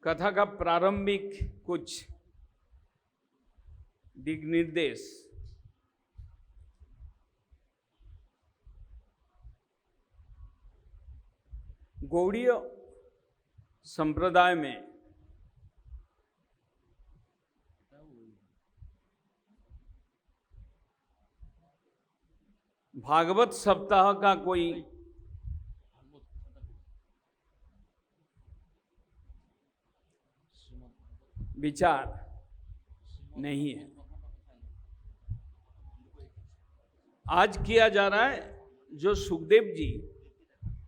कथा का प्रारंभिक कुछ दिग निर्देश। गौड़ीय संप्रदाय में भागवत सप्ताह का कोई विचार नहीं है। आज किया जा रहा है जो सुखदेव जी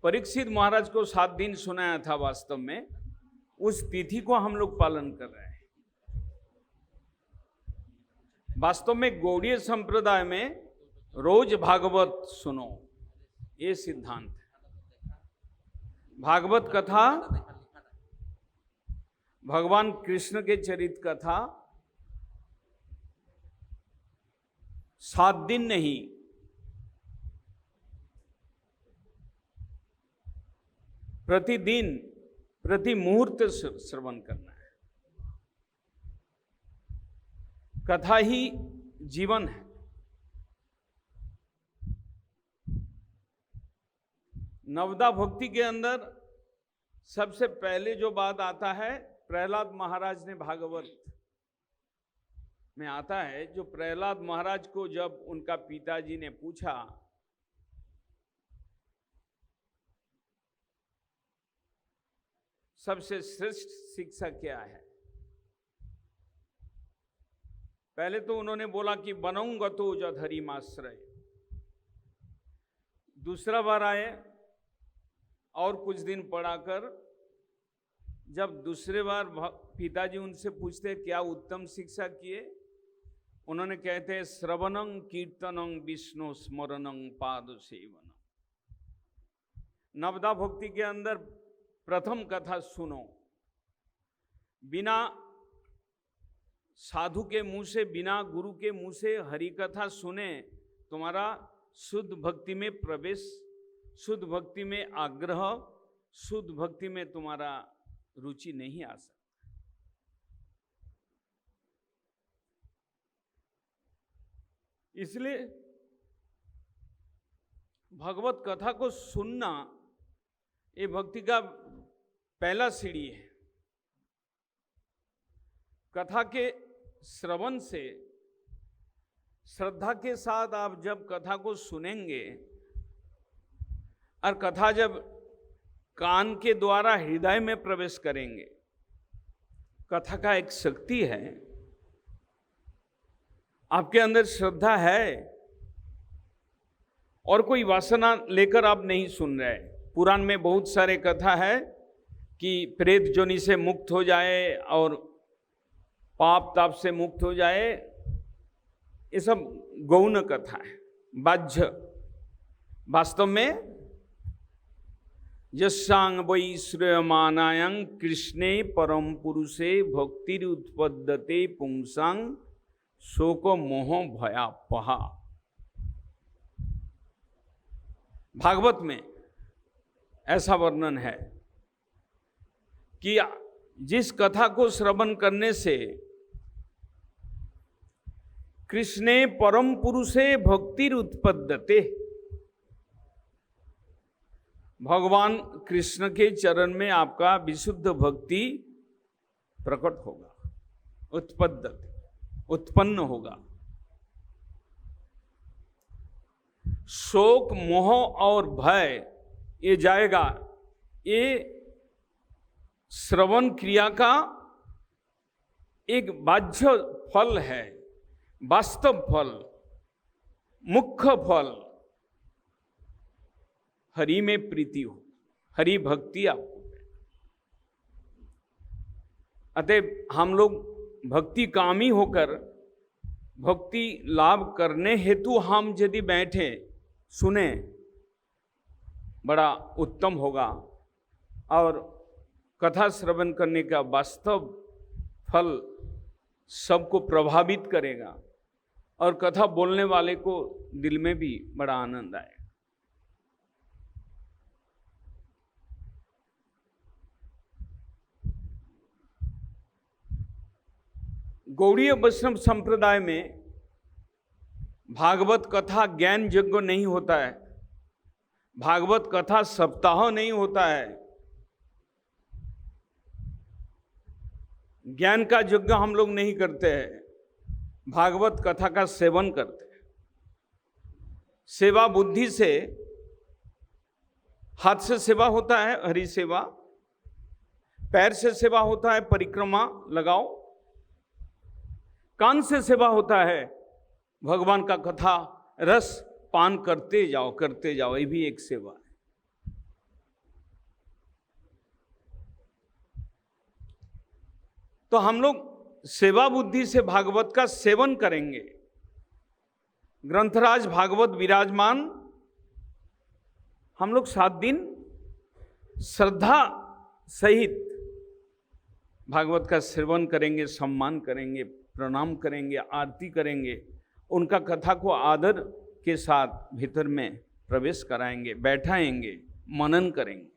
परीक्षित महाराज को 7 दिन सुनाया था, वास्तव में उस तिथि को हम लोग पालन कर रहे हैं। वास्तव में गौड़ीय संप्रदाय में रोज भागवत सुनो, ये सिद्धांत है। भागवत कथा भगवान कृष्ण के चरित कथा 7 दिन नहीं, प्रतिदिन प्रति मुहूर्त श्रवण करना है। कथा ही जीवन है। नवदा भक्ति के अंदर सबसे पहले जो बात आता है, प्रहलाद महाराज ने भागवत में आता है, जो प्रहलाद महाराज को जब उनका पिताजी ने पूछा सबसे श्रेष्ठ शिक्षा क्या है, पहले तो उन्होंने बोला कि बनऊंगा तो जधरिमाश्रय। दूसरा बार आए और कुछ दिन पढ़ाकर जब दूसरे बार पिताजी उनसे पूछते क्या उत्तम शिक्षा किए, उन्होंने कहते हैं श्रवणं कीर्तनं विष्णु स्मरणं पाद सेवनम। नवदा भक्ति के अंदर प्रथम कथा सुनो। बिना साधु के मुंह से, बिना गुरु के मुंह से हरि कथा सुने तुम्हारा शुद्ध भक्ति में प्रवेश, शुद्ध भक्ति में आग्रह, शुद्ध भक्ति में तुम्हारा रुचि नहीं आ सकता। इसलिए भगवत कथा को सुनना ये भक्ति का पहला सीढ़ी है। कथा के श्रवण से, श्रद्धा के साथ आप जब कथा को सुनेंगे और कथा जब कान के द्वारा हृदय में प्रवेश करेंगे, कथा का एक शक्ति है। आपके अंदर श्रद्धा है और कोई वासना लेकर आप नहीं सुन रहे। पुराण में बहुत सारे कथा है कि प्रेत जोनि से मुक्त हो जाए और पाप ताप से मुक्त हो जाए, ये सब गौण कथा है, बाह्य। वास्तव में यस्यांग वै श्रेयमानायं कृष्णे परम पुरुषे भक्तिरुत्पद्यते पुंसांग शोक मोह भयापहा। भागवत में ऐसा वर्णन है कि जिस कथा को श्रवण करने से कृष्णे परम पुरुषे भक्तिरुत्पद्यते, भगवान कृष्ण के चरण में आपका विशुद्ध भक्ति प्रकट होगा, उत्पद्यते, उत्पन्न होगा। शोक मोह और भय ये जाएगा। ये श्रवण क्रिया का एक बाह्य फल है। वास्तव फल, मुख्य फल हरि में प्रीति हो, हरि भक्ति आपको। अतः हम लोग भक्ति कामी होकर भक्ति लाभ करने हेतु हम यदि बैठे सुने, बड़ा उत्तम होगा। और कथा श्रवण करने का वास्तव फल सबको प्रभावित करेगा और कथा बोलने वाले को दिल में भी बड़ा आनंद आएगा। गौड़ीय वैष्णव संप्रदाय में भागवत कथा ज्ञान यज्ञ नहीं होता है, भागवत कथा सप्ताह नहीं होता है, ज्ञान का यज्ञ हम लोग नहीं करते हैं, भागवत कथा का सेवन करते हैं। सेवा बुद्धि से, हाथ से सेवा होता है हरि सेवा, पैर से सेवा होता है परिक्रमा लगाओ, कान से सेवा होता है भगवान का कथा रस पान करते जाओ, ये भी एक सेवा है। तो हम लोग सेवा बुद्धि से भागवत का सेवन करेंगे। ग्रंथराज भागवत विराजमान, हम लोग 7 दिन श्रद्धा सहित भागवत का सेवन करेंगे, सम्मान करेंगे, प्रणाम करेंगे, आरती करेंगे, उनका कथा को आदर के साथ भीतर में प्रवेश कराएंगे, बैठाएंगे, मनन करेंगे।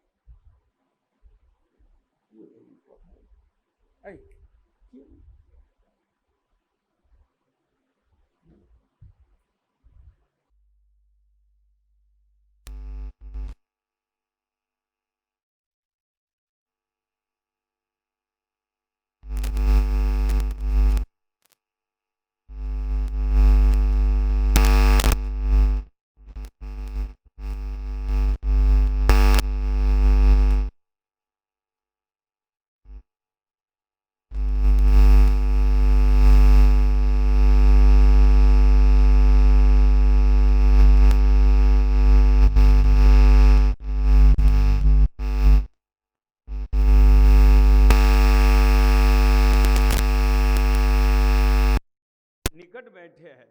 बैठे हैं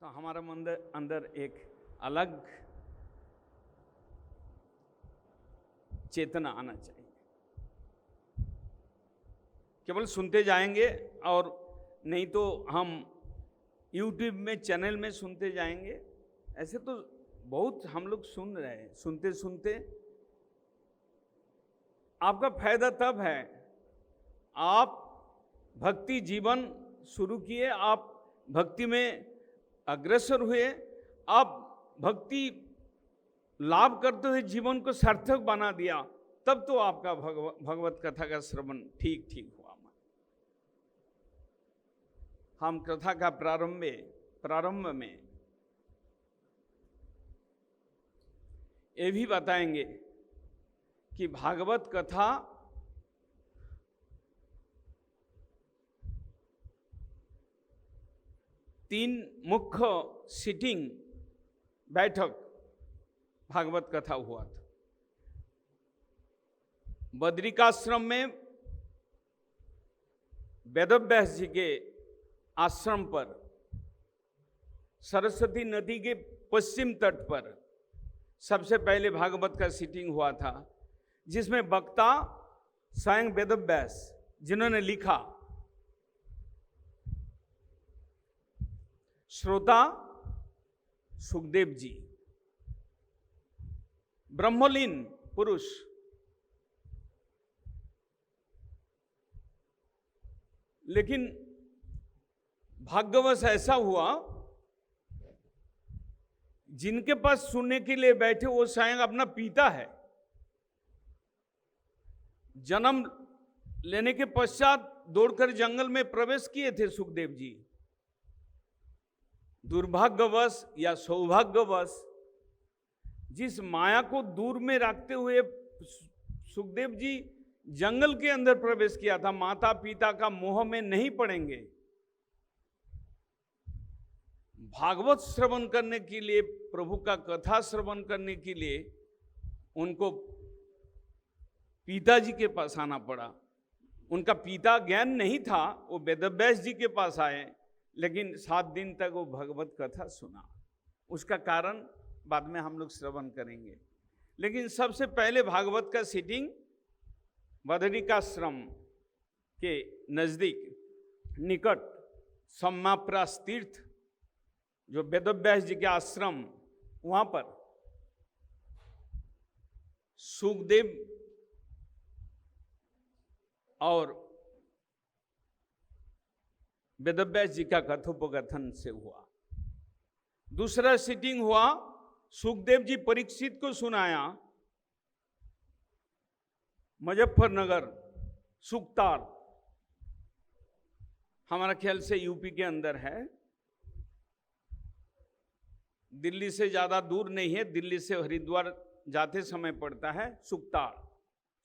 तो हमारा अंदर एक अलग चेतना आना चाहिए। केवल सुनते जाएंगे और नहीं तो हम YouTube में चैनल में सुनते जाएंगे, ऐसे तो बहुत हम लोग सुन रहे हैं। सुनते सुनते आपका फायदा तब है आप भक्ति जीवन शुरू किए, आप भक्ति में अग्रसर हुए, आप भक्ति लाभ करते हुए जीवन को सार्थक बना दिया, तब तो आपका भगवत कथा का श्रवण ठीक हुआ। हम कथा का प्रारंभ में ये भी बताएंगे कि भागवत कथा तीन मुख्य सिटिंग बैठक भागवत कथा हुआ था। बद्रिकाश्रम में वेदव्यास जी के आश्रम पर, सरस्वती नदी के पश्चिम तट पर सबसे पहले भागवत का सिटिंग हुआ था, जिसमें वक्ता स्वयं वेदव्यास जिन्होंने लिखा, श्रोता सुखदेव जी, ब्रह्मलीन पुरुष। लेकिन भाग्यवश ऐसा हुआ, जिनके पास सुनने के लिए बैठे वो स्वयं अपना पिता है। जन्म लेने के पश्चात दौड़कर जंगल में प्रवेश किए थे सुखदेव जी। दुर्भाग्यवश या सौभाग्यवश जिस माया को दूर में रखते हुए सुखदेव जी जंगल के अंदर प्रवेश किया था, माता पिता का मोह में नहीं पड़ेंगे। भागवत श्रवण करने के लिए, प्रभु का कथा श्रवण करने के लिए उनको पिताजी के पास आना पड़ा। उनका पिता ज्ञान नहीं था, वो वेदव्यास जी के पास आए, लेकिन 7 दिन तक वो भगवत कथा सुना। उसका कारण बाद में हम लोग श्रवण करेंगे। लेकिन सबसे पहले भागवत का सिटिंग बदरिकाश्रम के नजदीक निकट सम्माप्रास तीर्थ, जो वेदव्यास जी के आश्रम, वहां पर सुखदेव और वेदव्यास जी का कथोपकथन से हुआ। दूसरा सिटिंग हुआ, सुखदेव जी परीक्षित को सुनाया, मुजफ्फरनगर सुकताल, हमारा ख्याल से यूपी के अंदर है, दिल्ली से ज्यादा दूर नहीं है, दिल्ली से हरिद्वार जाते समय पड़ता है सुकताल,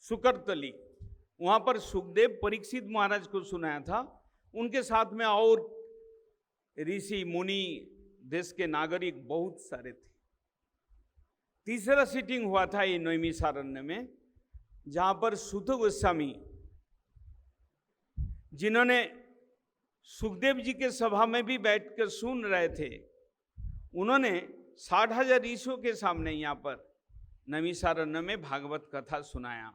सुकरतली। वहां पर सुखदेव परीक्षित महाराज को सुनाया था, उनके साथ में और ऋषि मुनि, देश के नागरिक बहुत सारे थे। तीसरा सीटिंग हुआ था ये नैमिषारण्य में, जहां पर सूत गोस्वामी, जिन्होंने सुखदेव जी के सभा में भी बैठकर सुन रहे थे, उन्होंने 60,000 ऋषियों के सामने यहाँ पर नैमिषारण्य में भागवत कथा सुनाया।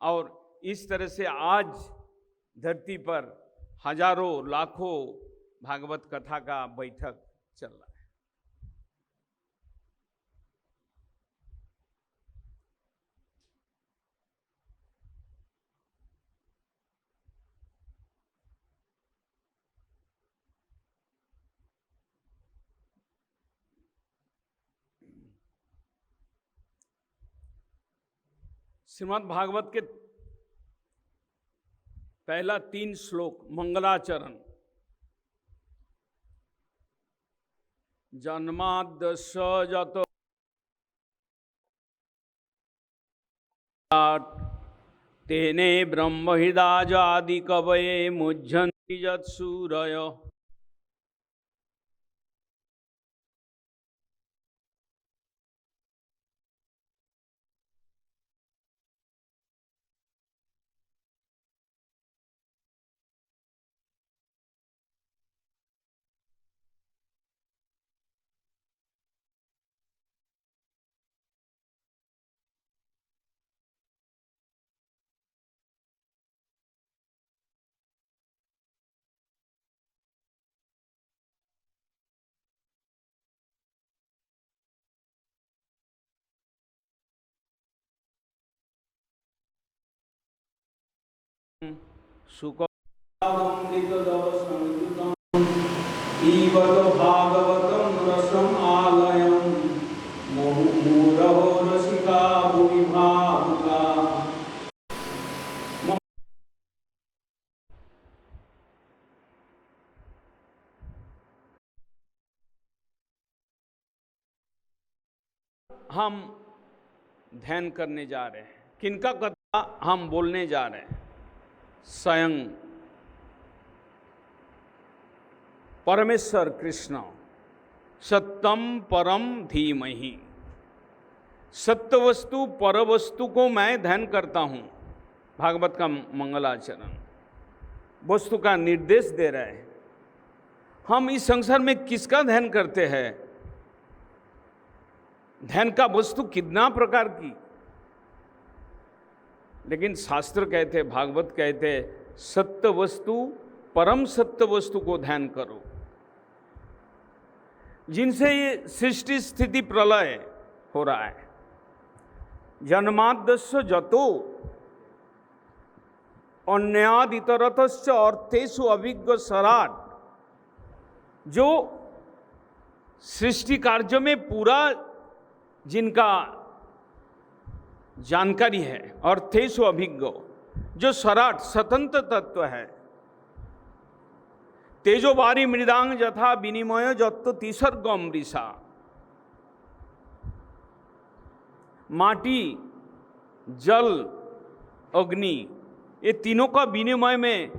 और इस तरह से आज धरती पर हजारों लाखों भागवत कथा का बैठक चल रहा है। श्रीमद् भागवत के पहला 3 श्लोक मंगलाचरण। जन्माद्यस्य जतो तेने ब्रह्महृदाजादि कवये मुह्यन्ति यत्सूरय। भागवतम रसम आलयम मुहुरहो रसिका भुवि भावुका। हम ध्यान करने जा रहे हैं, किनका कथा हम बोलने जा रहे हैं? स्वयं परमेश्वर कृष्ण, सत्यम परम धीमहि। सत्य वस्तु पर वस्तु को मैं ध्यान करता हूं। भागवत का मंगलाचरण वस्तु का निर्देश दे रहा है। हम इस संसार में किसका ध्यान करते हैं? ध्यान का वस्तु कितना प्रकार की, लेकिन शास्त्र कहते, भागवत कहते, सत्य वस्तु परम सत्य वस्तु को ध्यान करो, जिनसे ये सृष्टि स्थिति प्रलय हो रहा है। जन्माद्यस्य जतो अन्याद इतरतश्च अर्थेषु अभिज्ञ सराट। जो सृष्टि कार्य में पूरा जिनका जानकारी है, अर्थेषु अभिज्ञ, जो सराट स्वतंत्र तत्व है। तेजो बारी मृदांग जथा विनिमय जत्तो तिसर्गम ऋषा। माटी, जल, अग्नि, ये तीनों का विनिमय में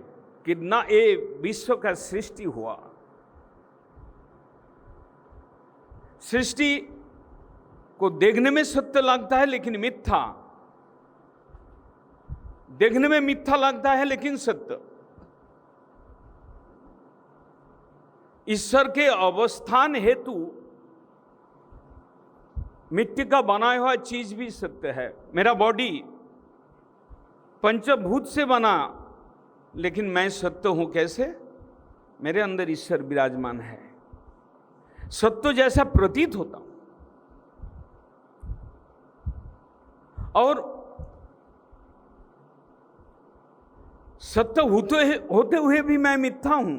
कितना ये विश्व का सृष्टि हुआ। सृष्टि को देखने में सत्य लगता है लेकिन मिथ्या, देखने में मिथ्या लगता है लेकिन सत्य। ईश्वर के अवस्थान हेतु मिट्टी का बनाया हुआ चीज भी सत्य है। मेरा बॉडी पंचभूत से बना, लेकिन मैं सत्य हूं कैसे? मेरे अंदर ईश्वर विराजमान है, सत्य जैसा प्रतीत होता हूं। और सत्य होते हुए भी मैं मिथ्या हूं,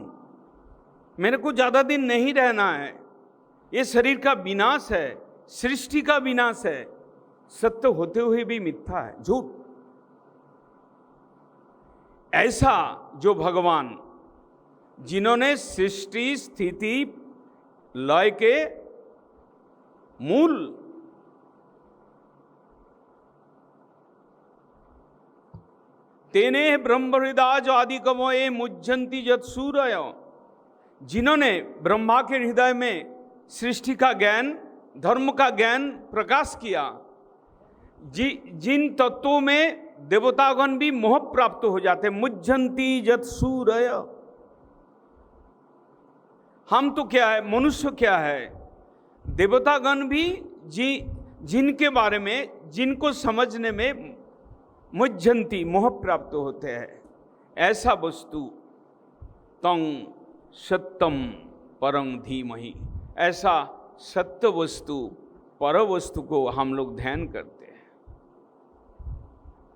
मेरे को ज्यादा दिन नहीं रहना है, ये शरीर का विनाश है, सृष्टि का विनाश है। सत्य होते हुए भी मिथ्या है, झूठ। ऐसा जो भगवान, जिन्होंने सृष्टि स्थिति लय के मूल तेने ब्रह्म हृदय आदि कमोए मुज्जंती जत सूरय, जिन्होंने ब्रह्मा के हृदय में सृष्टि का ज्ञान, धर्म का ज्ञान प्रकाश किया, जिन तत्वों में देवतागण भी मोह प्राप्त हो जाते, मुज्जंती जत सूरय। हम तो क्या है, मनुष्य क्या है, देवतागण भी जिनके बारे में, जिनको समझने में मुज्जंती मोह प्राप्त होते हैं, ऐसा वस्तु तंग सत्यम परं धीमहि, ऐसा सत्य वस्तु, पर वस्तु को हम लोग ध्यान करते हैं।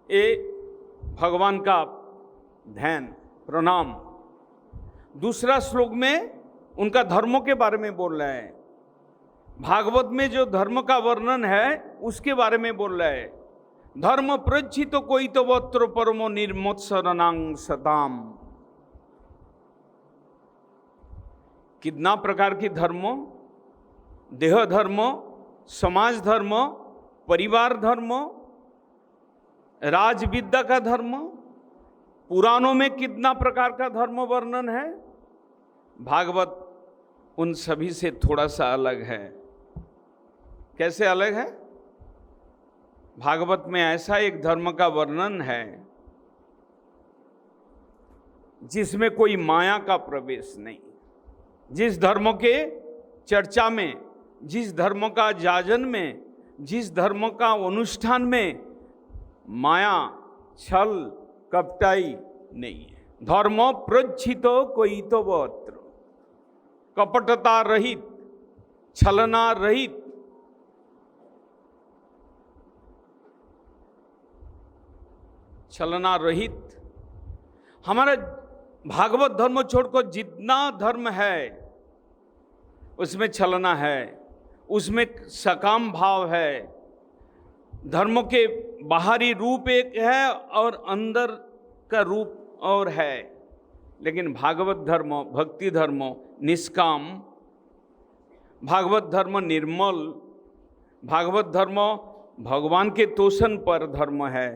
ये भगवान का ध्यान, प्रणाम। दूसरा श्लोक में उनका धर्मों के बारे में बोल रहा है, भागवत में जो धर्म का वर्णन है उसके बारे में बोल रहा है। धर्म प्रज्झित कोई तो वत्र परमो निर्मोत्सरणांग सताम। कितना प्रकार की धर्मों, देह धर्म, समाज धर्म, परिवार धर्म, राजविद्या का धर्म, पुराणों में कितना प्रकार का धर्म वर्णन है। भागवत उन सभी से थोड़ा सा अलग है। कैसे अलग है? भागवत में ऐसा एक धर्म का वर्णन है जिसमें कोई माया का प्रवेश नहीं। जिस धर्म के चर्चा में, जिस धर्म का जाजन में, जिस धर्म का अनुष्ठान में माया, छल, कपटाई नहीं है। धर्म प्रज्झितो कोई तो वत्र, कपटता रहित, छलना रहित, छलना रहित। हमारा भागवत धर्म छोड़कर जितना धर्म है उसमें छलना है, उसमें सकाम भाव है। धर्म के बाहरी रूप एक है और अंदर का रूप और है। लेकिन भागवत धर्म, भक्ति धर्म निष्काम, भागवत धर्म निर्मल, भागवत धर्म भगवान के तोषण पर धर्म है।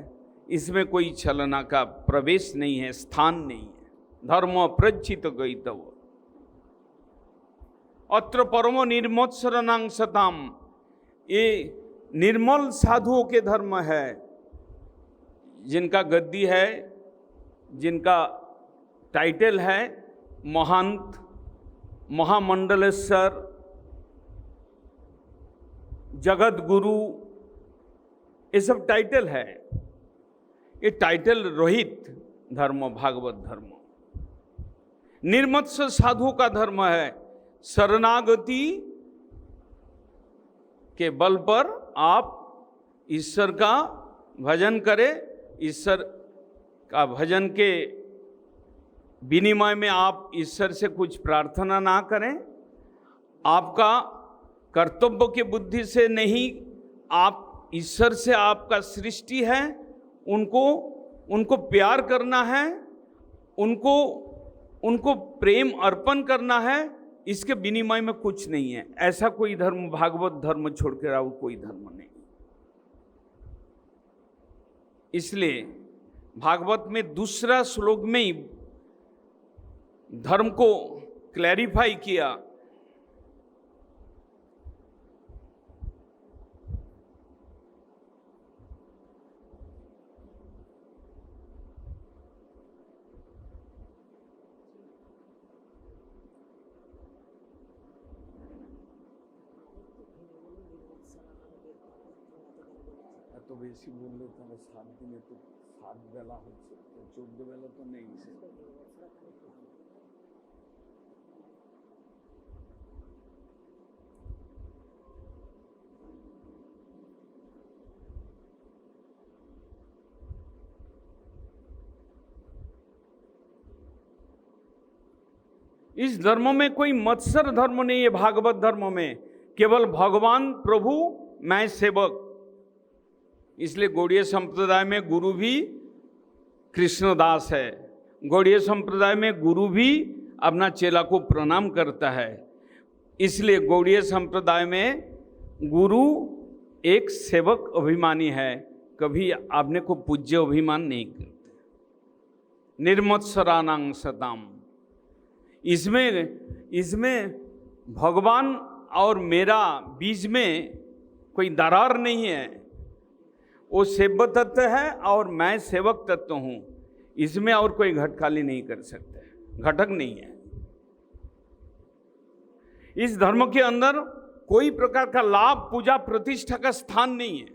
इसमें कोई छलना का प्रवेश नहीं है, स्थान नहीं है। धर्म प्रज्झित गईतव अत्र परमो निर्मोत्सरणांग सताम। ये निर्मल साधुओं के धर्म है, जिनका गद्दी है, जिनका टाइटल है महंत, महामंडलेश्वर, जगत गुरु, ये सब टाइटल है। ये टाइटल रहित धर्म भागवत धर्म निर्मत्स्य साधु का धर्म है। शरणागति के बल पर आप ईश्वर का भजन करें, ईश्वर का भजन के विनिमय में आप ईश्वर से कुछ प्रार्थना ना करें। आपका कर्तव्य की बुद्धि से नहीं, आप ईश्वर से, आपका सृष्टि है, उनको प्यार करना है, उनको प्रेम अर्पण करना है। इसके विनिमय में कुछ नहीं है। ऐसा कोई धर्म, भागवत धर्म छोड़कर और कोई धर्म नहीं। इसलिए भागवत में दूसरा श्लोक में ही धर्म को क्लैरिफाई किया। तो बेसी बोलले তাহলে 7 দিনে তো 7 বেলা হচ্ছে, তো 14 বেলা তো নেই। इस धर्म में कोई मत्सर धर्म नहीं है। भागवत धर्म में केवल भगवान प्रभु, मैं सेवक। इसलिए गौड़ीय संप्रदाय में गुरु भी कृष्णदास है। गौड़ीय संप्रदाय में गुरु भी अपना चेला को प्रणाम करता है। इसलिए गौड़ीय संप्रदाय में गुरु एक सेवक अभिमानी है, कभी आपने को पूज्य अभिमान नहीं करते। निर्मत्सरानां सताम, इसमें भगवान और मेरा बीच में कोई दरार नहीं है। वो सेव्य तत्व है और मैं सेवक तत्व हूँ, इसमें और कोई घटकाली नहीं कर सकते, घटक नहीं है। इस धर्म के अंदर कोई प्रकार का लाभ, पूजा, प्रतिष्ठा का स्थान नहीं है।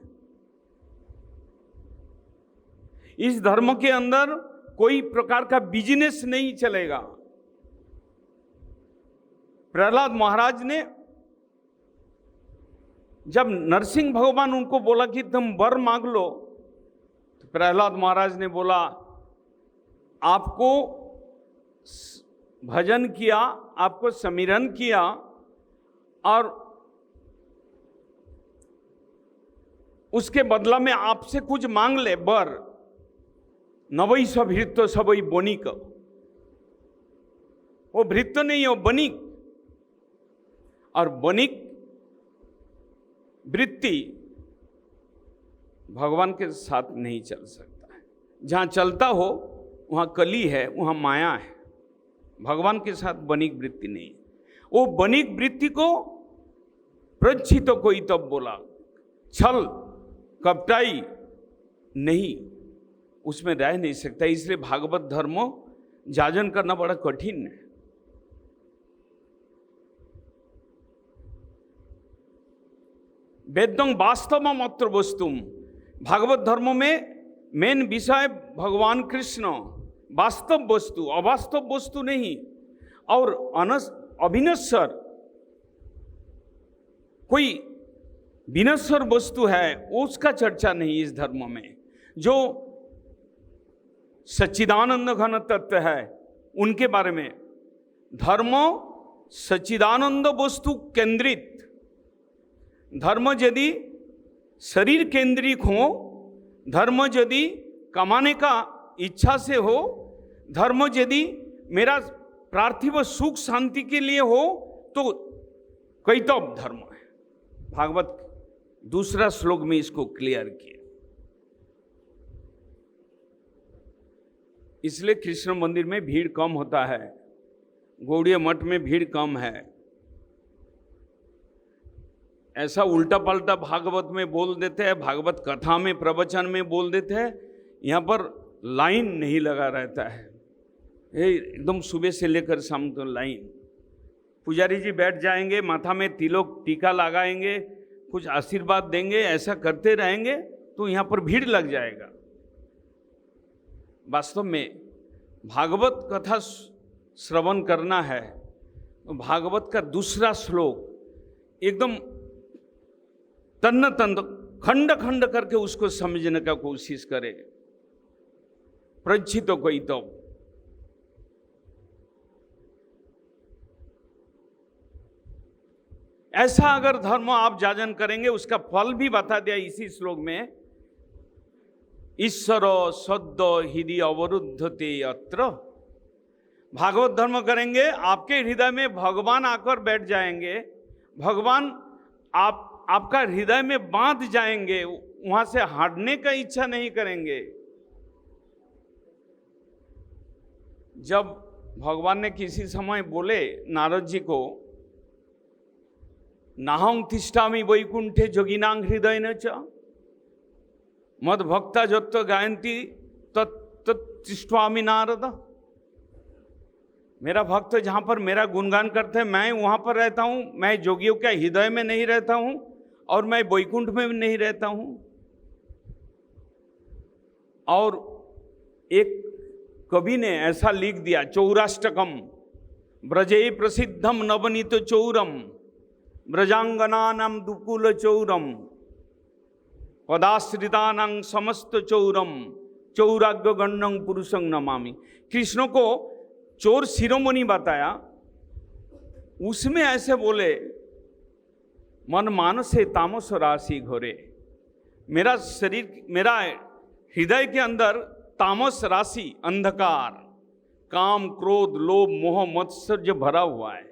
इस धर्म के अंदर कोई प्रकार का बिजनेस नहीं चलेगा। प्रहलाद महाराज ने जब नरसिंह भगवान उनको बोला कि तुम वर मांग लो, तो प्रहलाद महाराज ने बोला, आपको भजन किया, आपको समीरण किया और उसके बदला में आपसे कुछ मांग ले वर, नवई सभृत्य सबई बनिक। वो भृत्य नहीं है, वो बनिक। और बनिक वृत्ति भगवान के साथ नहीं चल सकता है। जहाँ चलता हो वहाँ कली है, वहाँ माया है। भगवान के साथ बनिक वृत्ति नहीं है। वो बनिक वृत्ति को प्रच्छित कोई तब बोला, छल कपटाई नहीं, उसमें रह नहीं सकता। इसलिए भागवत धर्म जाजन करना बड़ा कठिन है। वेदं वास्तव अत्र वस्तुम, भागवत धर्म में मेन विषय भगवान कृष्ण, वास्तव वस्तु, अवास्तव वस्तु नहीं। और अभिनश्वर, कोई विनश्वर वस्तु है उसका चर्चा नहीं इस धर्म में। जो सच्चिदानंद घन तत्व है उनके बारे में। धर्म सच्चिदानंद वस्तु केंद्रित। धर्म यदि शरीर केंद्रित हो, धर्म यदि कमाने का इच्छा से हो, धर्म यदि मेरा पार्थिव सुख शांति के लिए हो, तो कैतव धर्म है। भागवत दूसरा श्लोक में इसको क्लियर किया। इसलिए कृष्ण मंदिर में भीड़ कम होता है, गौड़ीय मठ में भीड़ कम है। ऐसा उल्टा पलटा भागवत में बोल देते हैं, भागवत कथा में, प्रवचन में बोल देते हैं। यहाँ पर लाइन नहीं लगा रहता है, एकदम सुबह से लेकर शाम तक लाइन। पुजारी जी बैठ जाएंगे, माथा में तिलक टीका लगाएंगे, कुछ आशीर्वाद देंगे, ऐसा करते रहेंगे तो यहाँ पर भीड़ लग जाएगा। वास्तव में भागवत कथा श्रवण करना है तो भागवत का दूसरा श्लोक एकदम तन्न तन्न खंड खंड करके उसको समझने का कोशिश करे। प्रच्छित कोई तो ऐसा अगर धर्म आप जाजन करेंगे, उसका फल भी बता दिया इसी श्लोक में। ईश्वर सद्द हृदय अवरुद्धते अत्र। भागवत धर्म करेंगे, आपके हृदय में भगवान आकर बैठ जाएंगे, भगवान आपका हृदय में बांध जाएंगे, वहां से हटने का इच्छा नहीं करेंगे। जब भगवान ने किसी समय बोले नारद जी को, नाहं तिष्ठामि वैकुंठे जोगिनां हृदय न च मद भक्ता जत्व गायन्ति तत् तिष्ठामि नारद। मेरा भक्त जहाँ पर मेरा गुणगान करते हैं मैं वहाँ पर रहता हूँ। मैं जोगियों के हृदय में नहीं रहता हूँ और मैं वैकुंठ में भी नहीं रहता हूँ। और एक कवि ने ऐसा लिख दिया, चौराष्टकम ब्रजे प्रसिद्धम नवनीत चौरम ब्रजांगनानां दुकुल चौरम पदाश्रितानां समस्त चौरम चौराग्य गण्यं पुरुषं नमामि। कृष्ण को चोर शिरोमणि बताया, उसमें ऐसे बोले, मन मानसे तामस राशि घोरे। मेरा शरीर, मेरा हृदय के अंदर तामस राशि, अंधकार, काम, क्रोध, लोभ, मोह, मत्सर्य भरा हुआ है।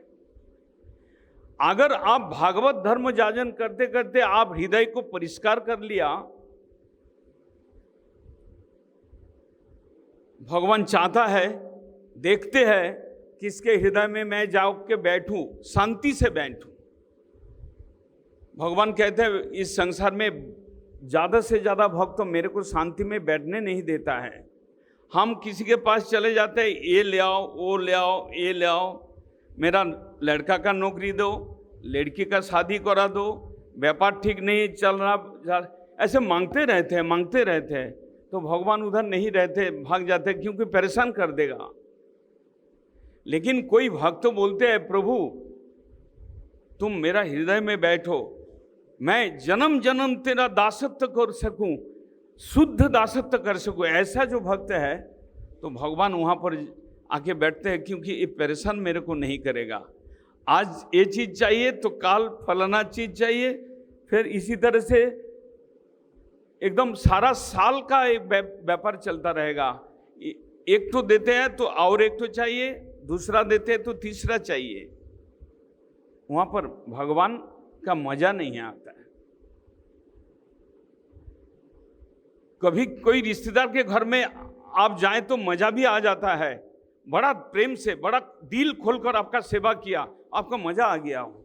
अगर आप भागवत धर्म जाजन करते करते आप हृदय को परिष्कार कर लिया, भगवान चाहता है, देखते हैं किसके हृदय में मैं जाके बैठूं, शांति से बैठूं। भगवान कहते हैं इस संसार में ज्यादा से ज्यादा भक्त तो मेरे को शांति में बैठने नहीं देता है। हम किसी के पास चले जाते हैं, ये ले आओ, वो ले आओ, ये ले आओ, मेरा लड़का का नौकरी दो, लड़की का शादी करा दो, व्यापार ठीक नहीं चल रहा, ऐसे मांगते रहते हैं। तो भगवान उधर नहीं रहते, भाग जाते, क्योंकि परेशान कर देगा। लेकिन कोई भक्त बोलते हैं, प्रभु तुम मेरा हृदय में बैठो, मैं जन्म जन्म तेरा दासत्व कर सकूं, शुद्ध दासत्व कर सकूं। ऐसा जो भक्त है तो भगवान वहाँ पर आके बैठते हैं, क्योंकि ये परेशान मेरे को नहीं करेगा। आज ये चीज़ चाहिए तो काल फलाना चीज़ चाहिए, फिर इसी तरह से एकदम सारा साल का व्यापार चलता रहेगा। एक तो देते हैं तो और एक तो चाहिए, दूसरा देते हैं तो तीसरा चाहिए। वहाँ पर भगवान का मजा नहीं आता है। कभी कोई रिश्तेदार के घर में आप जाएं तो मजा भी आ जाता है, बड़ा प्रेम से, बड़ा दिल खोलकर आपका सेवा किया, आपको मजा आ गया हो।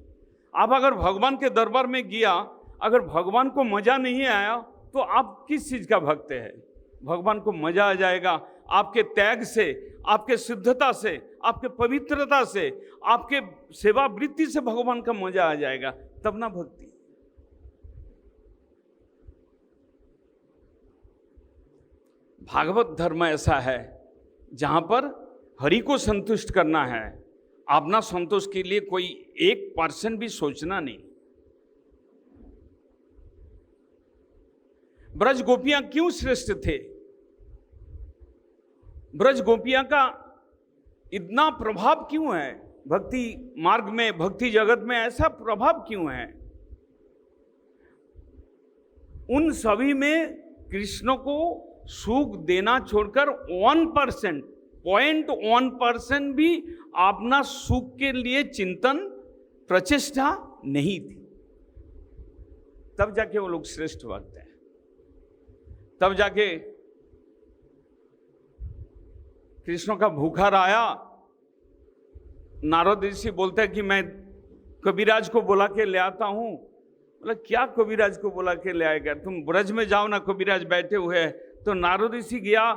आप अगर भगवान के दरबार में गया, अगर भगवान को मजा नहीं आया तो आप किस चीज का भक्त है? भगवान को मजा आ जाएगा आपके त्याग से, आपके शुद्धता से, आपके पवित्रता से, आपके सेवा वृत्ति से भगवान का मजा आ जाएगा, तब ना भक्ति। भागवत धर्म ऐसा है जहां पर हरि को संतुष्ट करना है, अपना संतोष के लिए कोई 1% भी सोचना नहीं। ब्रज गोपियां क्यों श्रेष्ठ थे? ब्रज गोपियां का इतना प्रभाव क्यों है भक्ति मार्ग में, भक्ति जगत में? ऐसा प्रभाव क्यों है? उन सभी में कृष्ण को सुख देना छोड़कर 0.1% भी अपना सुख के लिए चिंतन, प्रचेष्टा नहीं थी। तब जाके वो लोग श्रेष्ठ भक्त हैं। तब जाके कृष्ण का भूखा आया, नारद ऋषि बोलते हैं कि मैं कबीराज को बुला के ले आता हूं। बोला क्या कबीराज को बुला के ले आएगा? तुम ब्रज में जाओ ना, कबीराज बैठे हुए हैं। तो नारद ऋषि गया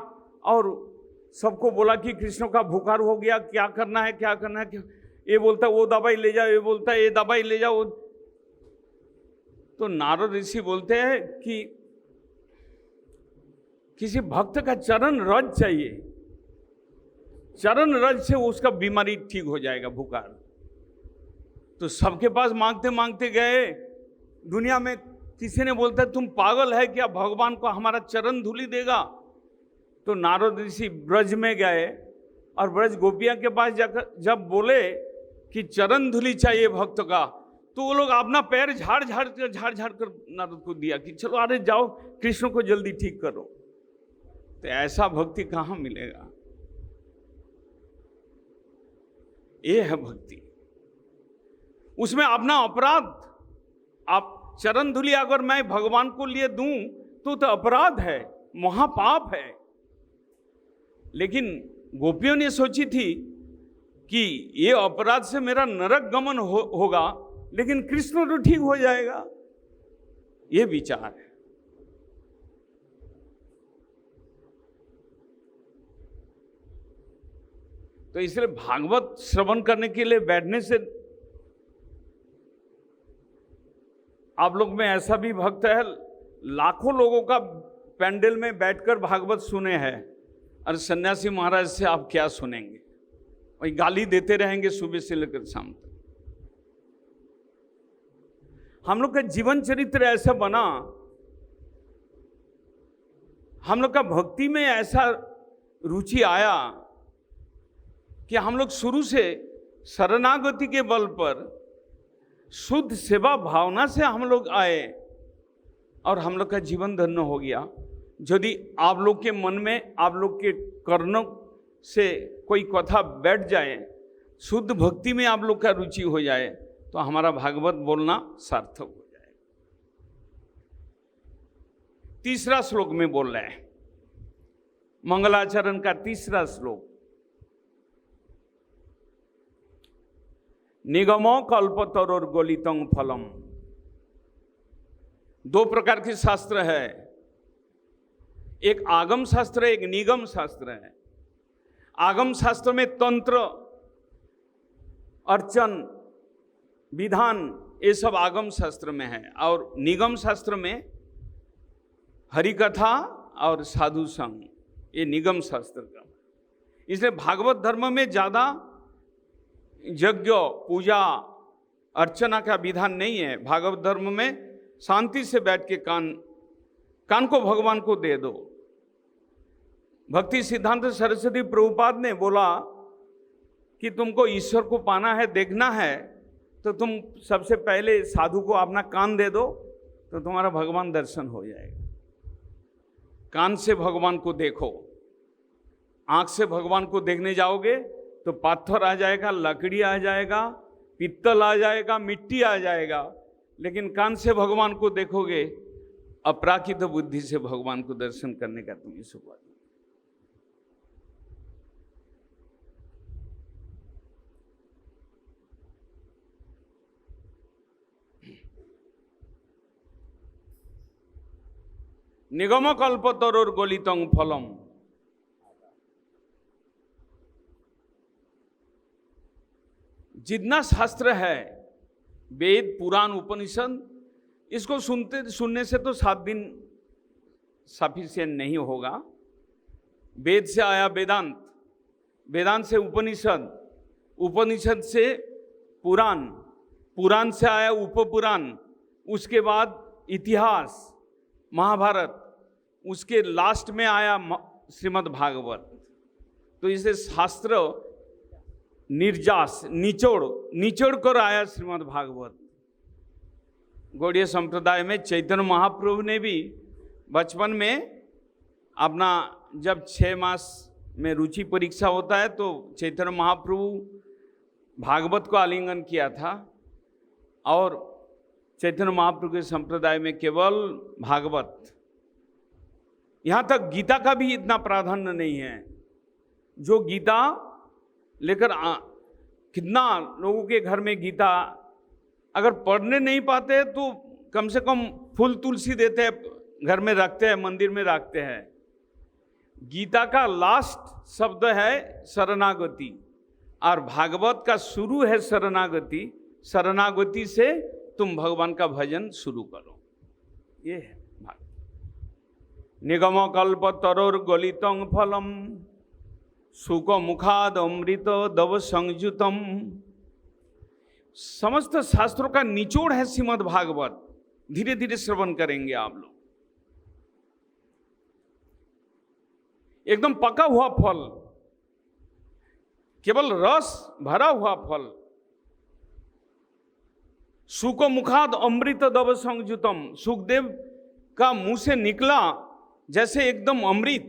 और सबको बोला कि कृष्ण का बुखार हो गया, क्या करना है, क्या करना है। ये बोलता है वो दवाई ले जाओ, ये बोलता है ये दवाई ले जाओ। तो नारद ऋषि बोलते हैं कि किसी भक्त का चरण रज चाहिए, चरण रज से उसका बीमारी ठीक हो जाएगा, बुखार। तो सबके पास मांगते मांगते गए। दुनिया में किसी ने बोलता है तुम पागल है क्या, भगवान को हमारा चरण धूलि देगा? तो नारद ऋषि ब्रज में गए और ब्रज गोपियां के पास जाकर जब बोले कि चरण धूलि चाहिए भक्त का, तो वो लोग अपना पैर झाड़ झाड़ कर नारद को दिया कि चलो अरे जाओ कृष्ण को जल्दी ठीक करो। तो ऐसा भक्ति कहाँ मिलेगा? ये है भक्ति। उसमें अपना अपराध, आप चरण धूलि अगर मैं भगवान को लिए दूं तो अपराध है, महापाप है। लेकिन गोपियों ने सोची थी कि ये अपराध से मेरा नरक गमन होगा, लेकिन कृष्ण तो ठीक हो जाएगा। ये विचार है। तो इसलिए भागवत श्रवण करने के लिए बैठने से, आप लोग में ऐसा भी भक्त है लाखों लोगों का पैंडल में बैठकर भागवत सुने हैं, और सन्यासी महाराज से आप क्या सुनेंगे? वही गाली देते रहेंगे सुबह से लेकर शाम तक। हम लोग का जीवन चरित्र ऐसा बना, हम लोग का भक्ति में ऐसा रुचि आया कि हम लोग शुरू से शरणागति के बल पर शुद्ध सेवा भावना से हम लोग आए और हम लोग का जीवन धन्य हो गया। यदि आप लोग के मन में, आप लोग के कर्णों से कोई कथा बैठ जाए, शुद्ध भक्ति में आप लोग का रुचि हो जाए, तो हमारा भागवत बोलना सार्थक हो जाए। तीसरा श्लोक में बोल रहे हैं, मंगलाचरण का तीसरा श्लोक, निगमो कल्पतरोर गलितं फलम। दो प्रकार के शास्त्र है, एक आगम शास्त्र है, एक निगम शास्त्र है। आगम शास्त्र में तंत्र, अर्चन, विधान, ये सब आगम शास्त्र में है, और निगम शास्त्र में हरिकथा और साधु संग, ये निगम शास्त्र का। इसलिए भागवत धर्म में ज़्यादा यज्ञ, पूजा, अर्चना का विधान नहीं है। भागवत धर्म में शांति से बैठ के कान को भगवान को दे दो। भक्ति सिद्धांत सरस्वती प्रभुपाद ने बोला कि तुमको ईश्वर को पाना है, देखना है, तो तुम सबसे पहले साधु को अपना कान दे दो, तो तुम्हारा भगवान दर्शन हो जाएगा। कान से भगवान को देखो, आंख से भगवान को देखने जाओगे तो पत्थर आ जाएगा, लकड़ी आ जाएगा, पित्तल आ जाएगा, मिट्टी आ जाएगा, लेकिन कान से भगवान को देखोगे, अपराकित बुद्धि से भगवान को दर्शन करने का तुम्हें सौभाग्य। निगम कल्पतरोर गलितं फलम। जितना शास्त्र है, वेद, पुराण, उपनिषद, इसको सुनने से तो 7 दिन सफिशिएंट नहीं होगा। वेद से आया वेदांत, वेदांत से उपनिषद, उपनिषद से पुराण, पुराण से आया उपपुराण, उसके बाद इतिहास, महाभारत, उसके लास्ट में आया श्रीमद् भागवत। तो इसे शास्त्र निर्जास, निचोड़ कर आया श्रीमद् भागवत। गौड़ीय संप्रदाय में चैतन्य महाप्रभु ने भी बचपन में अपना, जब 6 मास में रुचि परीक्षा होता है, तो चैतन्य महाप्रभु भागवत को आलिंगन किया था, और चैतन्य महाप्रभु के संप्रदाय में केवल भागवत। यहाँ तक गीता का भी इतना प्राधान्य नहीं है। जो गीता लेकर कितना लोगों के घर में गीता अगर पढ़ने नहीं पाते तो कम से कम फूल तुलसी देते हैं, घर में रखते हैं, मंदिर में रखते हैं। गीता का लास्ट शब्द है शरणागति, और भागवत का शुरू है शरणागति। शरणागति से तुम भगवान का भजन शुरू करो, ये है भागवत। निगम कल्प तरोर गलितं फलम, सुख मुखाद अमृत दव संयुतम। समस्त शास्त्रों का निचोड़ है श्रीमद् भागवत। धीरे धीरे श्रवण करेंगे आप लोग। एकदम पका हुआ फल, केवल रस भरा हुआ फल। सुख मुखाद अमृत दव संयुतम। सुखदेव का मुंह से निकला जैसे एकदम अमृत।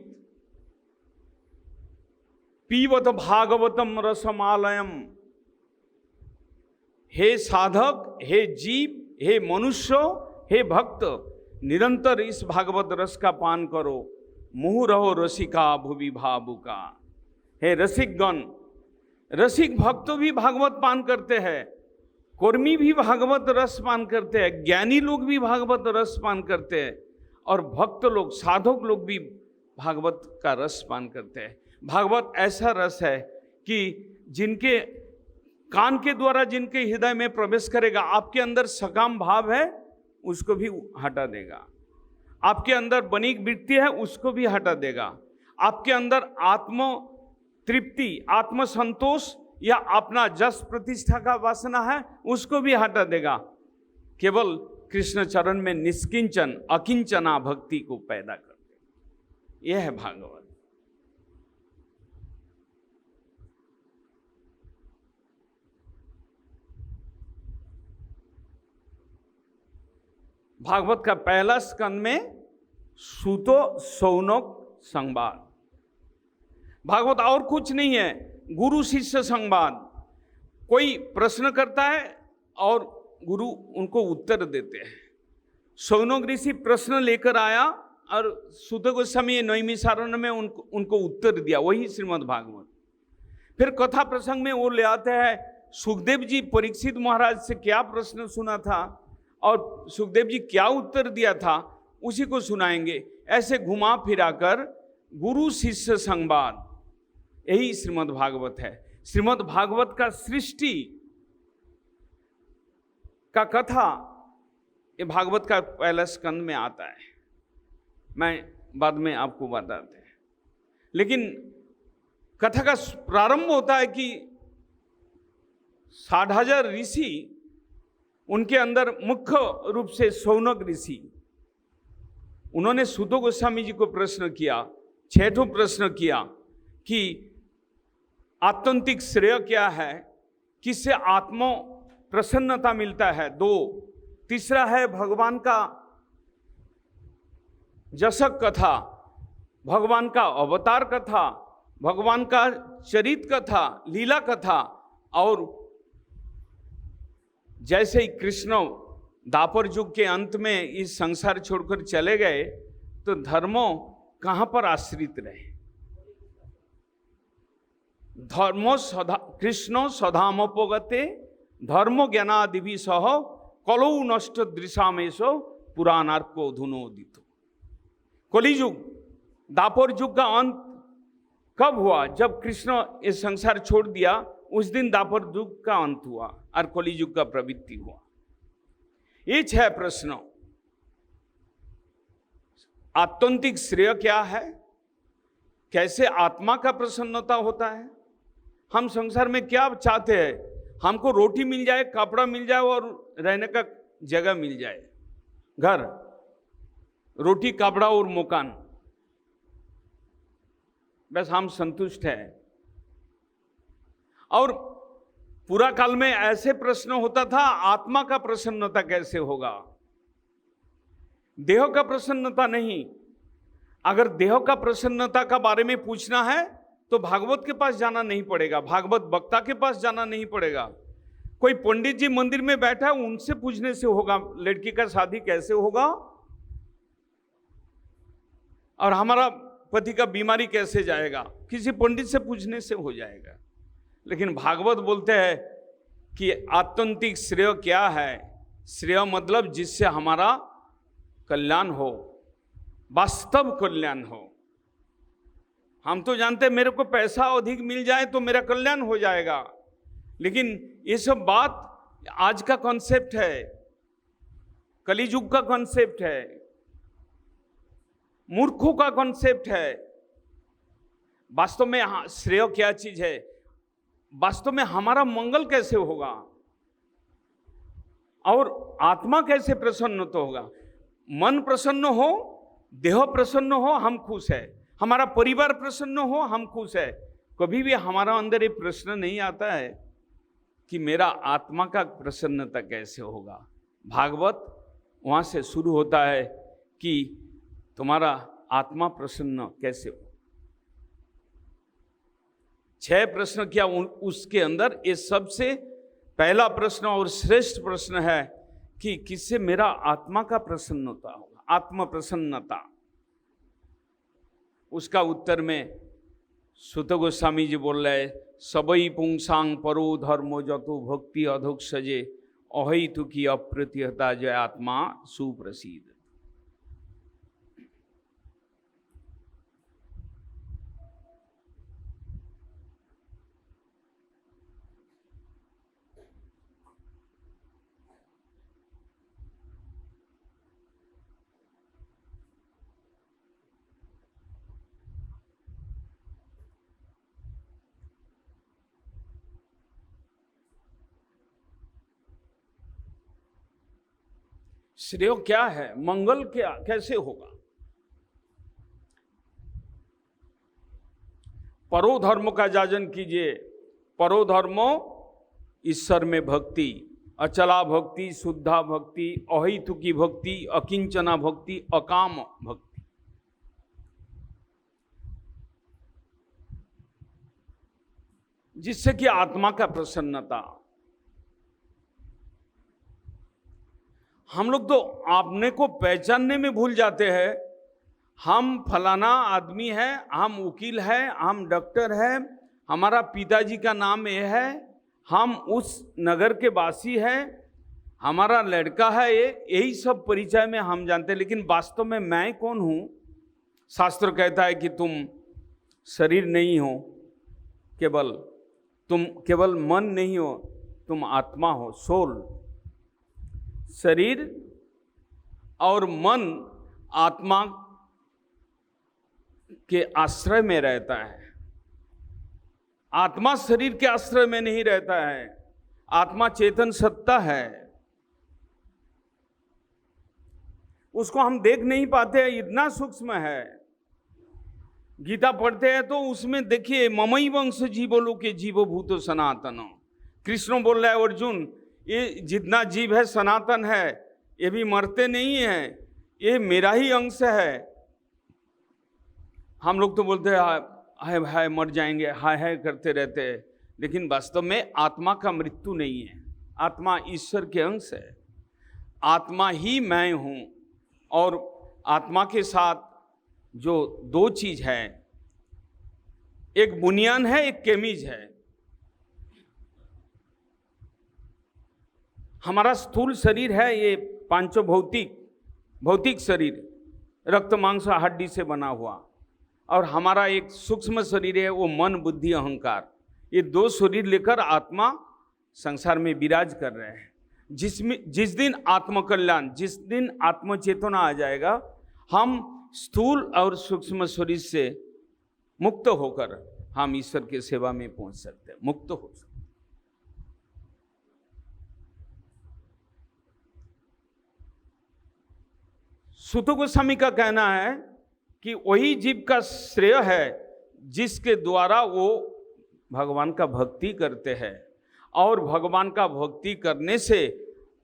पीवत भागवतम रसमालयम। हे साधक, हे जीव, हे मनुष्य, हे भक्त, निरंतर इस भागवत रस का पान करो। मुहु रहो रसिका भुवि भावुका। हे रसिकगण, रसिक भक्त भी भागवत पान करते हैं, कर्मी भी भागवत रस पान करते हैं, ज्ञानी लोग भी भागवत रस पान करते हैं, और भक्त लोग, साधक लोग भी भागवत का रस पान करते हैं। भागवत ऐसा रस है कि जिनके कान के द्वारा जिनके हृदय में प्रवेश करेगा, आपके अंदर सकाम भाव है उसको भी हटा देगा, आपके अंदर बनी वृत्ति है उसको भी हटा देगा, आपके अंदर आत्म तृप्ति, आत्म संतोष या अपना जस प्रतिष्ठा का वासना है उसको भी हटा देगा। केवल कृष्ण चरण में निष्किंचन अकिंचना भक्ति को पैदा कर दे। यह है भागवत। भागवत का पहला स्कंद में सूतो सौनक संवाद। भागवत और कुछ नहीं है, गुरु शिष्य संवाद। कोई प्रश्न करता है और गुरु उनको उत्तर देते हैं। सौनक ऋषि प्रश्न लेकर आया और सूत गोस्वामी नैमिषारण्य में उनको उत्तर दिया, वही श्रीमद् भागवत। फिर कथा प्रसंग में वो ले आते हैं, सुखदेव जी परीक्षित महाराज से क्या प्रश्न सुना था और सुखदेव जी क्या उत्तर दिया था, उसी को सुनाएंगे। ऐसे घुमा फिराकर गुरु शिष्य संवाद, यही श्रीमद् भागवत है। श्रीमद् भागवत का सृष्टि का कथा ये भागवत का पहला स्कंद में आता है, मैं बाद में आपको बताते हैं। लेकिन कथा का प्रारंभ होता है कि 60,000 ऋषि, उनके अंदर मुख्य रूप से सौनक ऋषि, उन्होंने सूत गोस्वामी जी को प्रश्न किया, 6 प्रश्न किया कि आत्यंतिक श्रेय क्या है, किससे आत्म प्रसन्नता मिलता है, 2। तीसरा है भगवान का जशक कथा, भगवान का अवतार कथा, भगवान का चरित कथा, लीला कथा। और जैसे ही कृष्ण द्वापर युग के अंत में इस संसार छोड़कर चले गए तो धर्मों कहां पर आश्रित रहे। धर्मो सदा कृष्ण सधामोपगते धर्म ज्ञानादि सह कलौ नष्ट दृशामेशो पुराणार्को धुनोदितो। कलियुग द्वापर युग का अंत कब हुआ? जब कृष्ण ये संसार छोड़ दिया, उस दिन द्वापर युग का अंत हुआ और कलियुग का प्रवृत्ति हुआ। ये 6 प्रश्न। आत्यंतिक श्रेय क्या है, कैसे आत्मा का प्रसन्नता होता है, हम संसार में क्या चाहते हैं, हमको रोटी मिल जाए, कपड़ा मिल जाए और रहने का जगह मिल जाए, घर, रोटी, कपड़ा और मकान, बस हम संतुष्ट हैं। और पूरा काल में ऐसे प्रश्न होता था, आत्मा का प्रसन्नता कैसे होगा, देह का प्रसन्नता नहीं। अगर देह का प्रसन्नता का बारे में पूछना है तो भागवत के पास जाना नहीं पड़ेगा, भागवत वक्ता के पास जाना नहीं पड़ेगा। कोई पंडित जी मंदिर में बैठा है, उनसे पूछने से होगा लड़की का शादी कैसे होगा और हमारा पति का बीमारी कैसे जाएगा, किसी पंडित से पूछने से हो जाएगा। लेकिन भागवत बोलते हैं कि आत्यंतिक श्रेय क्या है। श्रेय मतलब जिससे हमारा कल्याण हो, वास्तव कल्याण हो। हम तो जानते हैं मेरे को पैसा अधिक मिल जाए तो मेरा कल्याण हो जाएगा, लेकिन ये सब बात आज का कॉन्सेप्ट है, कलियुग का कॉन्सेप्ट है, मूर्खों का कॉन्सेप्ट है। वास्तव में श्रेय क्या चीज है, वास्तव में हमारा मंगल कैसे होगा और आत्मा कैसे प्रसन्न तो होगा। मन प्रसन्न हो, देह प्रसन्न हो, हम खुश है, हमारा परिवार प्रसन्न हो, हम खुश है। कभी भी हमारा अंदर ये प्रश्न नहीं आता है कि मेरा आत्मा का प्रसन्नता कैसे होगा। भागवत वहां से शुरू होता है कि तुम्हारा आत्मा प्रसन्न कैसे हो। 6 प्रश्न किया, उसके अंदर ये सबसे पहला प्रश्न और श्रेष्ठ प्रश्न है कि किससे मेरा आत्मा का प्रसन्नता होगा, आत्म प्रसन्नता। उसका उत्तर में सूत गोस्वामी जी बोल रहे, सबई पुंसांग परो धर्मो जतो भक्ति अधोक सजे अहितु की अप्रतिहता जय आत्मा सुप्रसिद्ध। श्रेय क्या है, मंगल क्या कैसे होगा। परोधर्म का जाजन कीजिए, परोधर्मो ईश्वर में भक्ति, अचला भक्ति, शुद्धा भक्ति, अहेतुकी भक्ति, अकिंचना भक्ति, अकाम भक्ति। जिससे कि आत्मा का प्रसन्नता। हम लोग तो आपने को पहचानने में भूल जाते हैं। हम फलाना आदमी है, हम वकील है, हम डॉक्टर है, हमारा पिताजी का नाम ये है, हम उस नगर के वासी हैं, हमारा लड़का है ये, यही सब परिचय में हम जानते हैं। लेकिन वास्तव में मैं कौन हूँ? शास्त्र कहता है कि तुम शरीर नहीं हो, तुम केवल मन नहीं हो, तुम आत्मा हो, सोल। शरीर और मन आत्मा के आश्रय में रहता है। आत्मा शरीर के आश्रय में नहीं रहता है। आत्मा चेतन सत्ता है, उसको हम देख नहीं पाते हैं, इतना सूक्ष्म है। गीता पढ़ते हैं तो उसमें देखिए, ममई वंश जीवों के जीवो भूतो सनातन। कृष्ण बोल रहा है अर्जुन, ये जितना जीव है सनातन है, ये भी मरते नहीं है, ये मेरा ही अंश है। हम लोग तो बोलते हैं हाय हाय मर जाएंगे, हाय हाय करते रहते हैं, लेकिन वास्तव में आत्मा का मृत्यु नहीं है। आत्मा ईश्वर के अंश है। आत्मा ही मैं हूँ। और आत्मा के साथ जो दो चीज है, एक बुनियान है, एक केमिज है। हमारा स्थूल शरीर है, ये पांचों भौतिक शरीर, रक्त मांस हड्डी से बना हुआ। और हमारा एक सूक्ष्म शरीर है, वो मन बुद्धि अहंकार। ये दो शरीर लेकर आत्मा संसार में विराज कर रहे हैं। जिस दिन आत्मकल्याण, जिस दिन आत्मचेतना आ जाएगा, हम स्थूल और सूक्ष्म शरीर से मुक्त होकर हम ईश्वर की सेवा में पहुंच सकते हैं, मुक्त हो सकते हैं। सूत गोस्वामी का कहना है कि वही जीव का श्रेय है जिसके द्वारा वो भगवान का भक्ति करते हैं, और भगवान का भक्ति करने से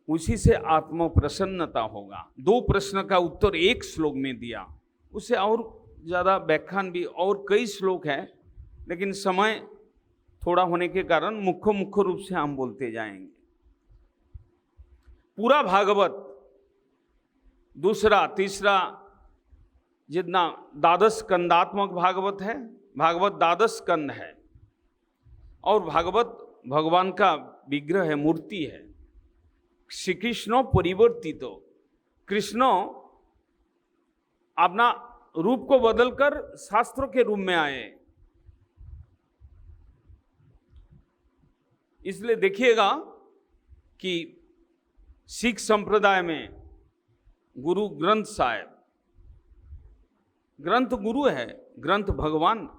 उसी से आत्म प्रसन्नता होगा। दो प्रश्न का उत्तर एक श्लोक में दिया, उसे और ज़्यादा व्याख्यान भी और कई श्लोक हैं, लेकिन समय थोड़ा होने के कारण मुख्य रूप से हम बोलते जाएंगे। पूरा भागवत, दूसरा तीसरा जितना द्वादश स्कंदात्मक भागवत है, भागवत द्वादश स्कंद है, और भागवत भगवान का विग्रह है, मूर्ति है। श्री कृष्ण परिवर्तित, कृष्ण अपना रूप को बदलकर शास्त्रों के रूप में आए। इसलिए देखिएगा कि सिख संप्रदाय में गुरु ग्रंथ साहिब, ग्रंथ गुरु है, ग्रंथ भगवान।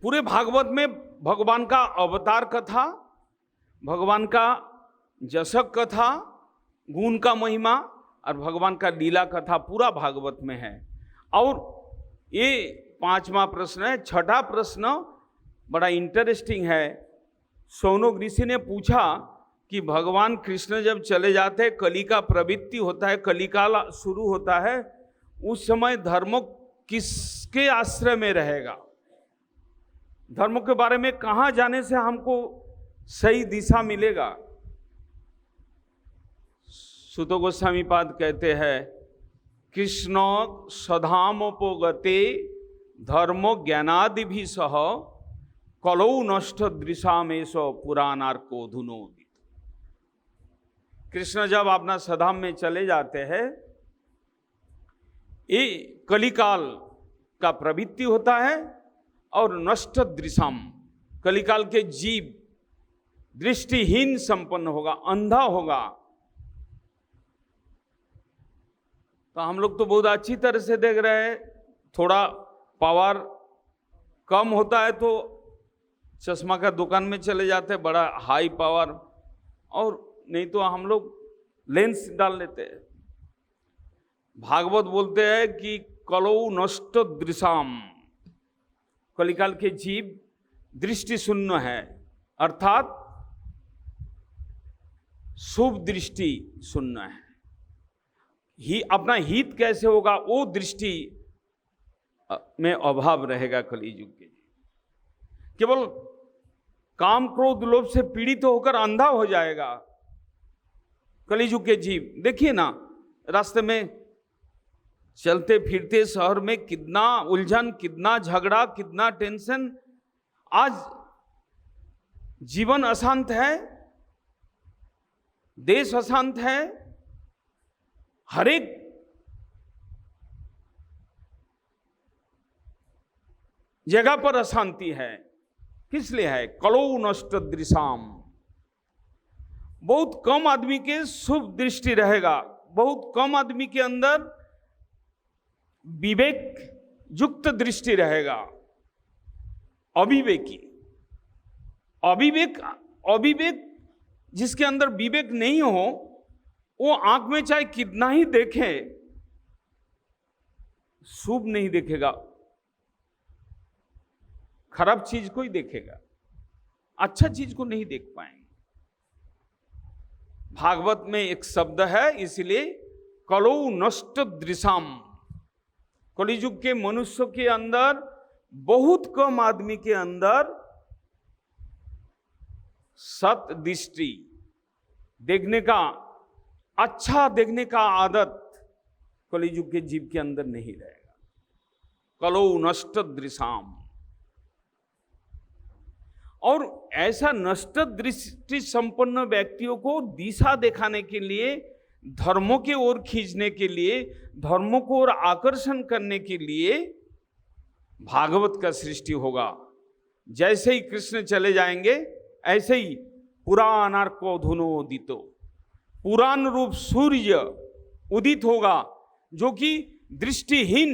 पूरे भागवत में भगवान का अवतार कथा, भगवान का जशक कथा, गुण का महिमा और भगवान का लीला कथा पूरा भागवत में है। और ये पांचवा प्रश्न है। छठा प्रश्न बड़ा इंटरेस्टिंग है। सौनक ऋषि ने पूछा कि भगवान कृष्ण जब चले जाते हैं, कली का प्रवृत्ति होता है, कलिकाल शुरू होता है, उस समय धर्म किसके आश्रय में रहेगा? धर्म के बारे में कहाँ जाने से हमको सही दिशा मिलेगा? सुत गोस्वामी पाद कहते हैं, कृष्ण सधामोपगते धर्म ज्ञानादि भी सह कलौ नष्ट दृशामेश पुराणार्को धुनोदित। कृष्ण जब अपना सधाम में चले जाते हैं, ये कलिकाल का प्रवृत्ति होता है और नष्ट दृशाम, कलिकाल के जीव दृष्टिहीन संपन्न होगा, अंधा होगा। तो हम लोग तो बहुत अच्छी तरह से देख रहे हैं, थोड़ा पावर कम होता है तो चश्मा का दुकान में चले जाते हैं, बड़ा हाई पावर, और नहीं तो हम लोग लेंस डाल लेते हैं। भागवत बोलते हैं कि कलौ नष्ट दृशाम, कलिकाल के जीव दृष्टि शून्य है, अर्थात शुभ दृष्टि शून्य है। अपना हित कैसे होगा वो दृष्टि में अभाव रहेगा कलियुग के। केवल काम क्रोध लोभ से पीड़ित होकर अंधा हो जाएगा कलियुग के जीव। देखिए ना, रास्ते में चलते फिरते शहर में कितना उलझन, कितना झगड़ा, कितना टेंशन। आज जीवन अशांत है, देश अशांत है, हर एक जगह पर अशांति है। किस लिए है? कलौ नष्ट दृशाम। बहुत कम आदमी के शुभ दृष्टि रहेगा, बहुत कम आदमी के अंदर विवेक युक्त दृष्टि रहेगा। अविवेकी, अविवेक जिसके अंदर विवेक नहीं हो, वो आंख में चाहे कितना ही देखे, शुभ नहीं देखेगा, खराब चीज को ही देखेगा, अच्छा चीज को नहीं देख पाएंगे। भागवत में एक शब्द है, इसलिए कलौ नष्ट दृशाम। कलियुग के मनुष्य के अंदर, बहुत कम आदमी के अंदर सत दृष्टि देखने का, अच्छा देखने का आदत कलियुग के जीव के अंदर नहीं रहेगा। कलौ नष्ट दृशाम। और ऐसा नष्ट दृष्टि संपन्न व्यक्तियों को दिशा दिखाने के लिए, धर्मों की ओर खींचने के लिए, धर्मों को ओर आकर्षण करने के लिए भागवत का सृष्टि होगा। जैसे ही कृष्ण चले जाएंगे, ऐसे ही पुराणार्कोधुनोदितो, पुराण रूप सूर्य उदित होगा, जो कि दृष्टिहीन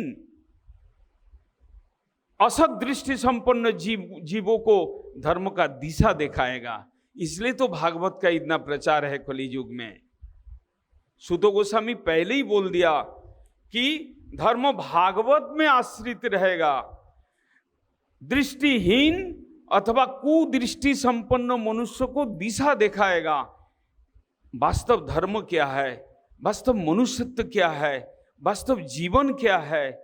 असत दृष्टि संपन्न जीवों को धर्म का दिशा दिखाएगा। इसलिए तो भागवत का इतना प्रचार है कलियुग में। सुत गोस्वामी पहले ही बोल दिया कि धर्म भागवत में आश्रित रहेगा। दृष्टिहीन अथवा कुदृष्टि संपन्न मनुष्य को दिशा दिखाएगा। वास्तव धर्म क्या है, वास्तव मनुष्यत्व क्या है, वास्तव जीवन क्या है,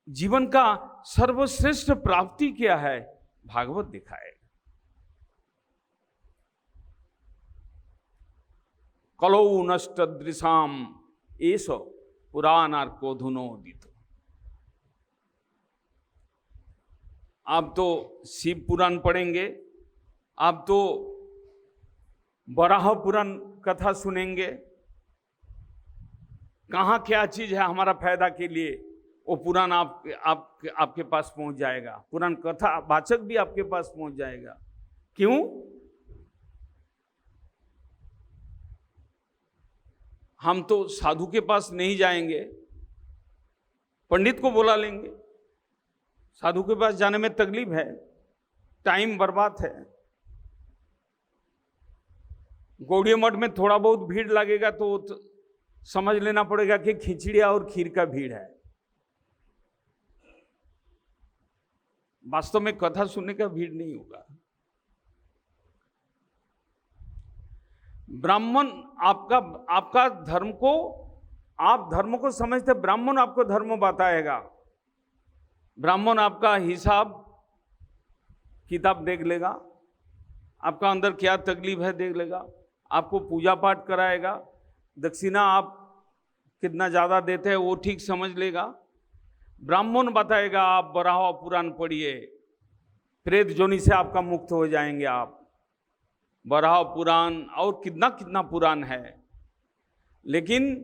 जीवन का सर्वश्रेष्ठ प्राप्ति क्या है, भागवत दिखाएगा। कलौ नष्ट दृशाम एषो पुराणार्कोधुनोदितो। आप तो शिव पुराण पढ़ेंगे, आप तो बराह पुराण कथा सुनेंगे। कहाँ क्या चीज है हमारा फायदा के लिए, वो पुराण आपके पास पहुंच जाएगा, पुराण कथा वाचक भी आपके पास पहुंच जाएगा। क्यों? हम तो साधु के पास नहीं जाएंगे, पंडित को बुला लेंगे। साधु के पास जाने में तकलीफ है, टाइम बर्बाद है। गौड़िया मठ में थोड़ा बहुत भीड़ लगेगा तो समझ लेना पड़ेगा कि खिचड़िया और खीर का भीड़ है। वास्तव में कथा सुनने का भीड़ नहीं होगा। ब्राह्मण आपका धर्म को, आप धर्म को समझते, ब्राह्मण आपको धर्म बताएगा। ब्राह्मण आपका हिसाब किताब देख लेगा, आपका अंदर क्या तकलीफ है देख लेगा, आपको पूजा पाठ कराएगा, दक्षिणा आप कितना ज़्यादा देते हैं वो ठीक समझ लेगा। ब्राह्मण बताएगा आप बराह पुराण पढ़िए, प्रेत जोनि से आपका मुक्त हो जाएंगे आप। बराह पुराण और कितना कितना पुराण है। लेकिन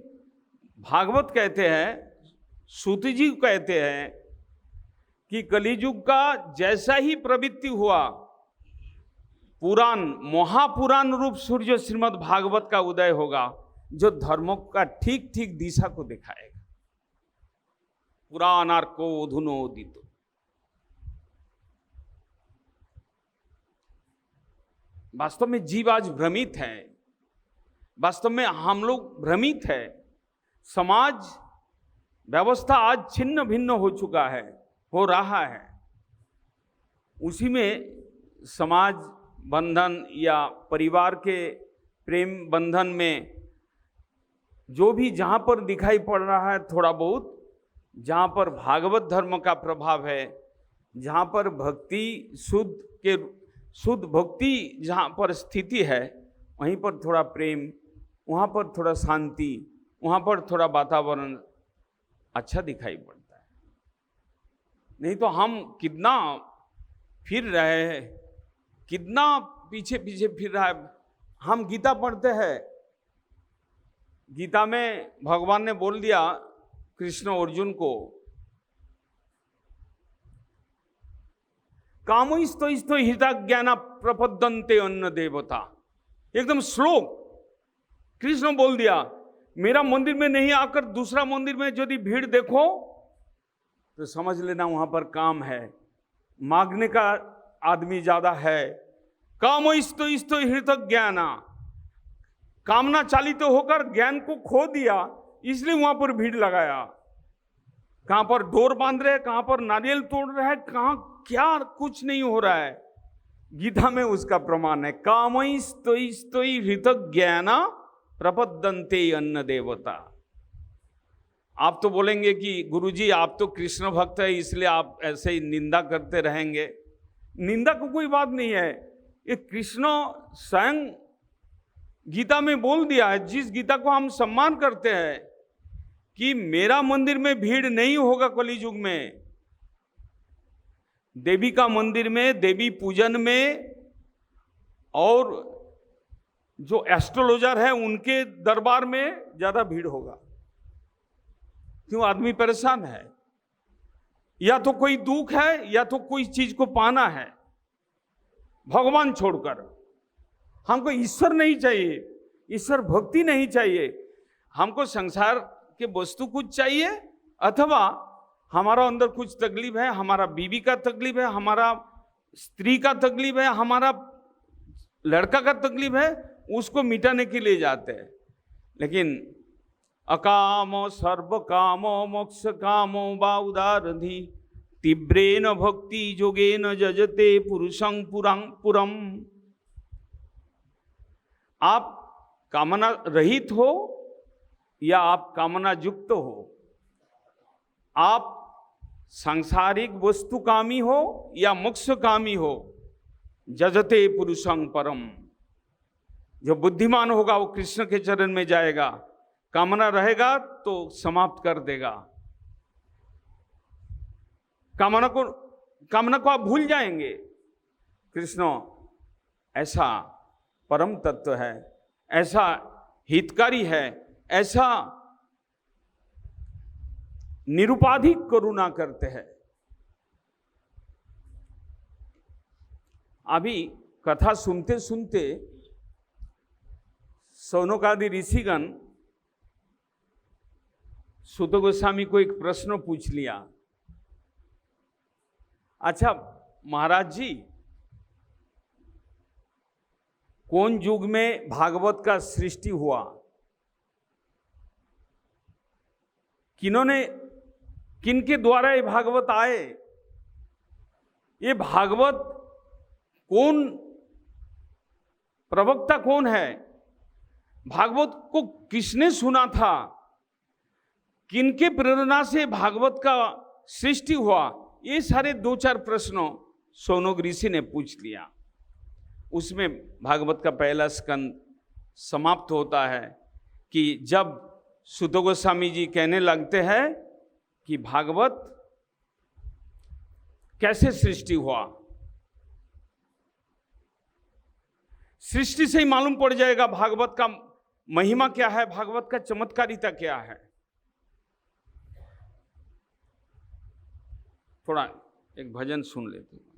भागवत कहते हैं, सूत जी कहते हैं कि कलियुग का जैसा ही प्रवृत्ति हुआ, पुराण महापुराण रूप सूर्य श्रीमद् भागवत का उदय होगा, जो धर्मों का ठीक ठीक दिशा को दिखाएगा। पुराणार्कोधुनोदितो। वास्तव में जीव आज भ्रमित है, वास्तव में हम लोग भ्रमित है। समाज व्यवस्था आज छिन्न भिन्न हो चुका है, हो रहा है। उसी में समाज बंधन या परिवार के प्रेम बंधन में जो भी जहाँ पर दिखाई पड़ रहा है थोड़ा बहुत, जहाँ पर भागवत धर्म का प्रभाव है, जहाँ पर भक्ति शुद्ध भक्ति जहाँ पर स्थिति है, वहीं पर थोड़ा प्रेम, वहाँ पर थोड़ा शांति, वहाँ पर थोड़ा वातावरण अच्छा दिखाई पड़ता है। नहीं तो हम कितना फिर रहे हैं, कितना पीछे पीछे फिर रहा है। हम गीता पढ़ते हैं, गीता में भगवान ने बोल दिया कृष्ण अर्जुन को, कामो इस्तो हिता ज्ञाना प्रपद्यन्ते अन्न देवता, एकदम श्लोक कृष्ण बोल दिया, मेरा मंदिर में नहीं आकर दूसरा मंदिर में यदि भीड़ देखो तो समझ लेना वहां पर काम है, मांगने का आदमी ज्यादा है। कामो इस्तो हित ज्ञाना, कामना चालित होकर ज्ञान को खो दिया, इसलिए वहां पर भीड़ लगाया। कहां पर डोर बांध रहे, कहां पर नारियल तोड़ रहे हैं, कहां क्या कुछ नहीं हो रहा है। गीता में उसका प्रमाण है, कामो हित ज्ञाना प्रपद्यन्ते अन्न देवता। आप तो बोलेंगे कि गुरुजी आप तो कृष्ण भक्त है इसलिए आप ऐसे ही निंदा करते रहेंगे। निंदा को कोई बात नहीं है, ये कृष्ण स्वयं गीता में बोल दिया है, जिस गीता को हम सम्मान करते हैं कि मेरा मंदिर में भीड़ नहीं होगा कलियुग में। देवी का मंदिर में, देवी पूजन में, और जो एस्ट्रोलॉजर है उनके दरबार में ज्यादा भीड़ होगा। क्यों? आदमी परेशान है, या तो कोई दुख है या तो कोई चीज को पाना है, भगवान छोड़कर। हमको ईश्वर नहीं चाहिए, ईश्वर भक्ति नहीं चाहिए, हमको संसार के वस्तु कुछ चाहिए, अथवा हमारा अंदर कुछ तकलीफ है, हमारा बीवी का तकलीफ है, हमारा स्त्री का तकलीफ है, हमारा लड़का का तकलीफ है, उसको मिटाने के लिए जाते हैं। लेकिन अकामो सर्व कामो मोक्ष कामो वा उदारधि तीव्रेन भक्ति जोगेन जजते पुरुषं पुरम। आप कामना रहित हो या आप कामना युक्त हो, आप सांसारिक वस्तुकामी हो या मोक्षकामी हो, जजते पुरुषं परम। जो बुद्धिमान होगा वो कृष्ण के चरण में जाएगा, कामना रहेगा तो समाप्त कर देगा। कामना को आप भूल जाएंगे। कृष्ण ऐसा परम तत्व है, ऐसा हितकारी है, ऐसा निरुपाधिक करुणा करते हैं। अभी कथा सुनते सुनते सौनकादि ऋषिगण सुत गोस्वामी को एक प्रश्न पूछ लिया, अच्छा महाराज जी, कौन युग में भागवत का सृष्टि हुआ? किनके द्वारा ये भागवत आए? ये भागवत कौन, प्रवक्ता कौन है? भागवत को किसने सुना था? किनके प्रेरणा से भागवत का सृष्टि हुआ? ये सारे दो चार प्रश्नों शौनक ऋषि ने पूछ लिया। उसमें भागवत का पहला स्कंद समाप्त होता है कि जब सुत गोस्वामी जी कहने लगते हैं कि भागवत कैसे सृष्टि हुआ। सृष्टि से ही मालूम पड़ जाएगा भागवत का महिमा क्या है, भागवत का चमत्कारिता क्या है। थोड़ा एक भजन सुन लेते हैं।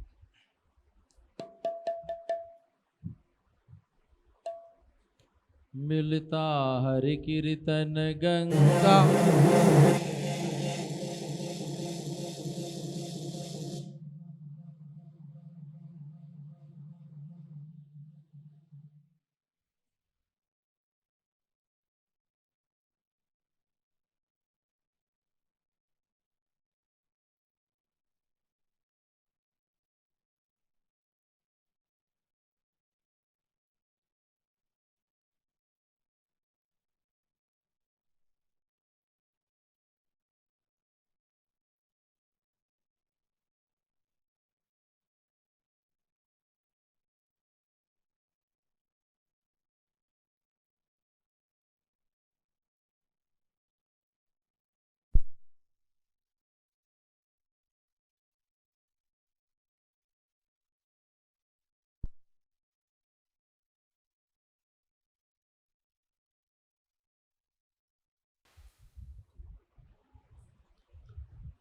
मिलता हरि कीर्तन गंगा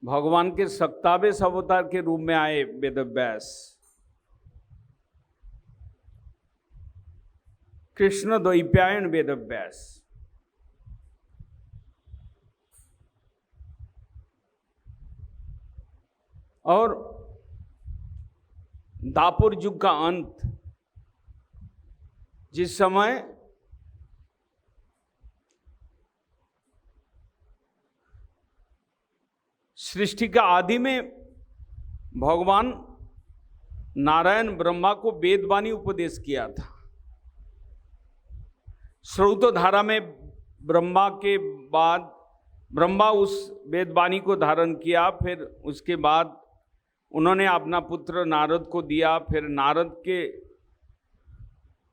भगवान के 27 अवतार के रूप में आए वेदव्यास। कृष्ण द्वैपायन वेदव्यास। और दापुर युग का अंत, जिस समय सृष्टि का आदि में भगवान नारायण ब्रह्मा को वेदवाणी उपदेश किया था। स्रोतोधारा में ब्रह्मा के बाद ब्रह्मा उस वेदवाणी को धारण किया, फिर उसके बाद उन्होंने अपना पुत्र नारद को दिया, फिर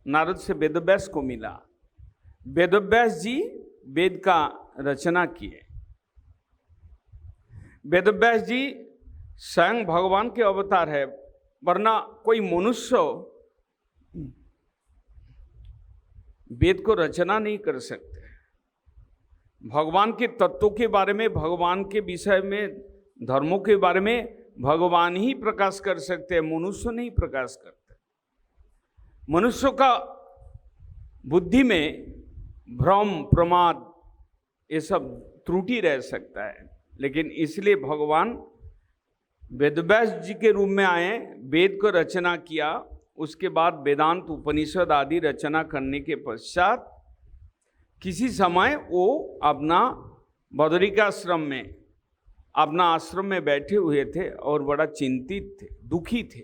नारद से वेदव्यास को मिला। वेदव्यास जी वेद का रचना किए। वेदव्यास जी स्वयं भगवान के अवतार है, वरना कोई मनुष्य वेद को रचना नहीं कर सकते। भगवान के तत्वों के बारे में, भगवान के विषय में, धर्मों के बारे में भगवान ही प्रकाश कर सकते हैं, मनुष्य नहीं प्रकाश करते। मनुष्यों का बुद्धि में भ्रम, प्रमाद, ये सब त्रुटि रह सकता है, लेकिन इसलिए भगवान वेदव्यास जी के रूप में आए, वेद को रचना किया। उसके बाद वेदांत, उपनिषद आदि रचना करने के पश्चात किसी समय वो अपना बदरिकाश्रम में, अपना आश्रम में बैठे हुए थे और बड़ा चिंतित थे, दुखी थे।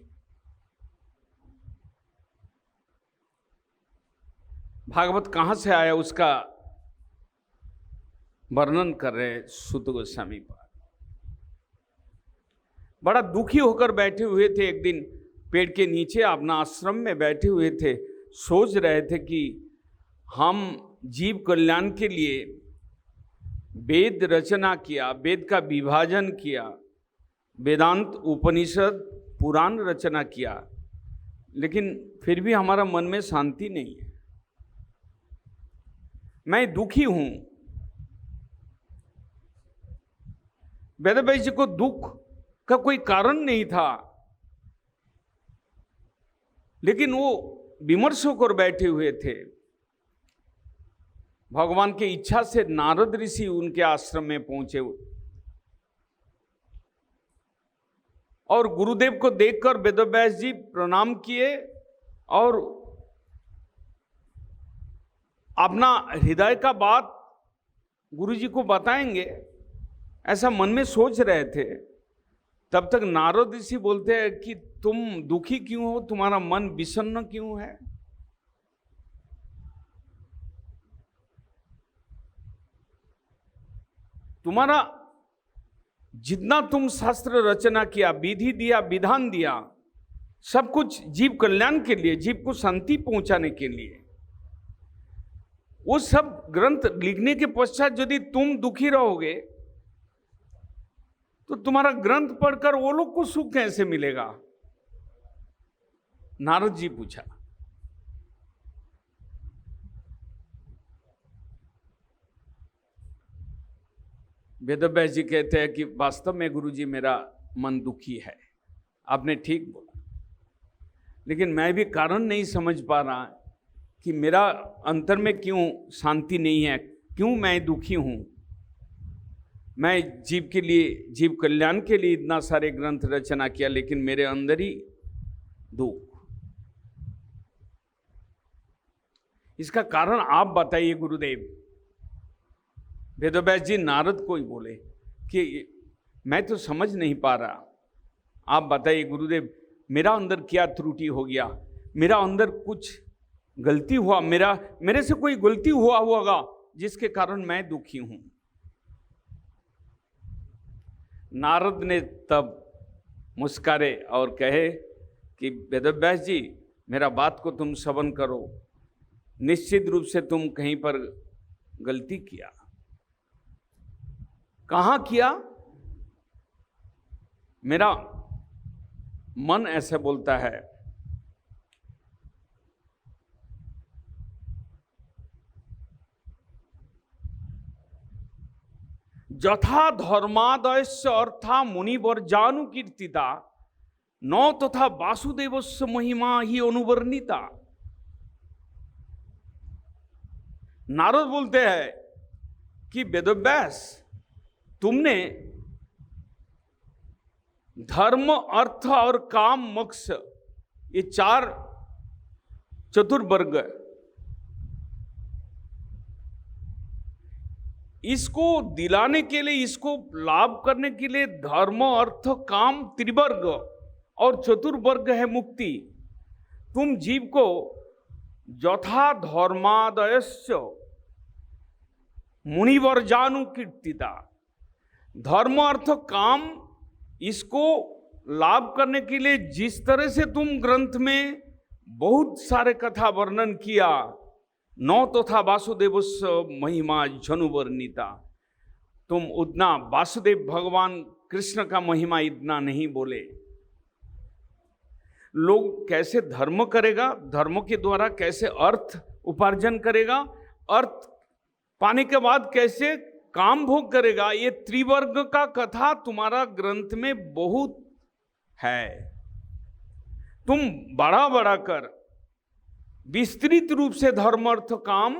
भागवत कहाँ से आया उसका वर्णन कर रहे सूत गोस्वामी पाद। बड़ा दुखी होकर बैठे हुए थे। एक दिन पेड़ के नीचे अपना आश्रम में बैठे हुए थे, सोच रहे थे कि हम जीव कल्याण के लिए वेद रचना किया, वेद का विभाजन किया, वेदांत, उपनिषद, पुराण रचना किया, लेकिन फिर भी हमारा मन में शांति नहीं है। मैं दुखी हूं। वेदव्यास जी को दुख का कोई कारण नहीं था, लेकिन वो विमर्श होकर बैठे हुए थे। भगवान की इच्छा से नारद ऋषि उनके आश्रम में पहुंचे और गुरुदेव को देखकर वेदव्यास जी प्रणाम किए और अपना हृदय का बात गुरु जी को बताएंगे ऐसा मन में सोच रहे थे। तब तक नारद ऋषि बोलते हैं कि तुम दुखी क्यों हो, तुम्हारा मन विषन्न क्यों है? तुम्हारा जितना तुम शास्त्र रचना किया, विधि दिया, विधान दिया, सब कुछ जीव कल्याण के लिए, जीव को शांति पहुंचाने के लिए, वो सब ग्रंथ लिखने के पश्चात यदि तुम दुखी रहोगे तो तुम्हारा ग्रंथ पढ़कर वो लोग को सुख कैसे मिलेगा? नारद जी पूछा। वेदव्यास जी कहते हैं कि वास्तव में गुरुजी मेरा मन दुखी है, आपने ठीक बोला, लेकिन मैं भी कारण नहीं समझ पा रहा कि मेरा अंतर में क्यों शांति नहीं है, क्यों मैं दुखी हूं। मैं जीव के लिए, जीव कल्याण के लिए इतना सारे ग्रंथ रचना किया, लेकिन मेरे अंदर ही दुख। इसका कारण आप बताइए गुरुदेव। वेदव्यास जी नारद को ही बोले कि मैं तो समझ नहीं पा रहा, आप बताइए गुरुदेव, मेरा अंदर क्या त्रुटि हो गया, मेरा अंदर कुछ गलती हुआ, मेरे से कोई गलती हुआ होगा जिसके कारण मैं दुखी हूं। नारद ने तब मुस्कारे और कहे कि वेदव्यास जी, मेरा बात को तुम श्रवण करो, निश्चित रूप से तुम कहीं पर गलती किया। कहां किया? मेरा मन ऐसे बोलता है। यथा धर्मादयस्य अर्था मुनिवर्जानुकीर्तिता न तथा वासुदेवस्य महिमा ही अनुवर्णिता। नारद बोलते हैं कि वेदव्यास, तुमने धर्म, अर्थ और काम, मोक्ष, ये चार चतुर्वर्ग, इसको दिलाने के लिए, इसको लाभ करने के लिए धर्म, अर्थ, काम त्रिवर्ग और चतुर्वर्ग है मुक्ति। तुम जीव को यथा धर्मादयस्य मुनिवर्जानुकीर्तिता, धर्म, अर्थ, काम, इसको लाभ करने के लिए जिस तरह से तुम ग्रंथ में बहुत सारे कथा वर्णन किया, न तथा वासुदेवस्य महिमा जनुवर्णिता, तुम उतना वासुदेव भगवान कृष्ण का महिमा इतना नहीं बोले। लोग कैसे धर्म करेगा, धर्म के द्वारा कैसे अर्थ उपार्जन करेगा, अर्थ पाने के बाद कैसे काम भोग करेगा, ये त्रिवर्ग का कथा तुम्हारा ग्रंथ में बहुत है। तुम बड़ा बड़ा कर विस्तृत रूप से धर्म, अर्थ, काम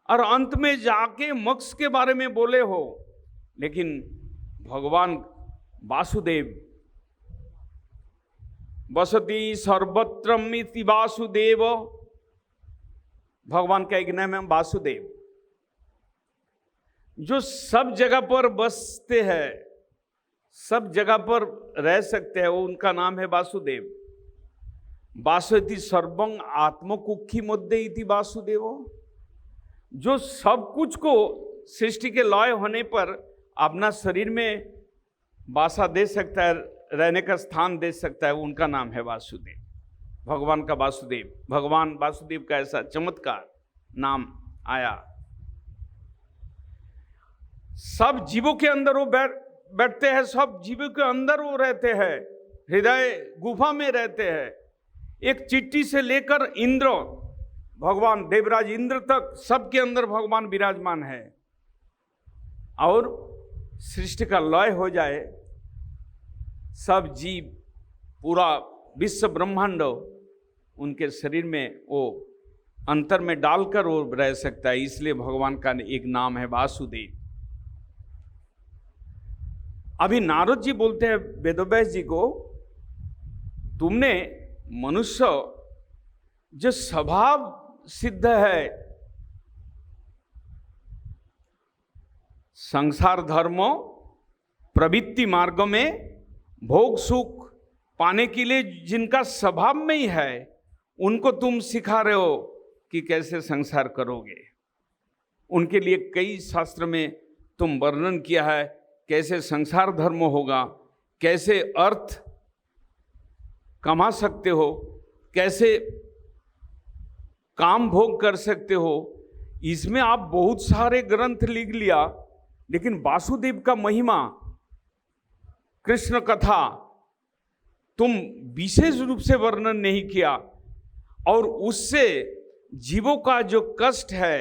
और अंत में जाके मोक्ष के बारे में बोले हो, लेकिन भगवान वासुदेव वसति सर्वत्रम इति वासुदेव, भगवान का एक नाम है वासुदेव, जो सब जगह पर बसते हैं, सब जगह पर रह सकते हैं, वो उनका नाम है वासुदेव। वासुति सर्वं आत्मकुक्षी मध्य इति वासुदेव, जो सब कुछ को सृष्टि के लय होने पर अपना शरीर में वासा दे सकता है, रहने का स्थान दे सकता है, उनका नाम है वासुदेव। भगवान का वासुदेव, भगवान वासुदेव का ऐसा चमत्कार नाम आया। सब जीवों के अंदर वो बैठते हैं, सब जीवों के अंदर वो रहते हैं, हृदय गुफा में रहते हैं। एक चिट्ठी से लेकर इंद्र, भगवान देवराज इंद्र तक, सबके अंदर भगवान विराजमान है। और सृष्टि का लय हो जाए, सब जीव, पूरा विश्व ब्रह्मांड उनके शरीर में वो अंतर में डालकर वो रह सकता है, इसलिए भगवान का एक नाम है वासुदेव। अभी नारद जी बोलते हैं वेदव्यास जी को, तुमने मनुष्य जो स्वभाव सिद्ध है संसार धर्म प्रवृत्ति मार्ग में भोग सुख पाने के लिए जिनका स्वभाव में ही है, उनको तुम सिखा रहे हो कि कैसे संसार करोगे। उनके लिए कई शास्त्र में तुम वर्णन किया है, कैसे संसार धर्म होगा, कैसे अर्थ कमा सकते हो, कैसे काम भोग कर सकते हो। इसमें आप बहुत सारे ग्रंथ लिख लिया, लेकिन वासुदेव का महिमा, कृष्ण कथा तुम विशेष रूप से वर्णन नहीं किया, और उससे जीवों का जो कष्ट है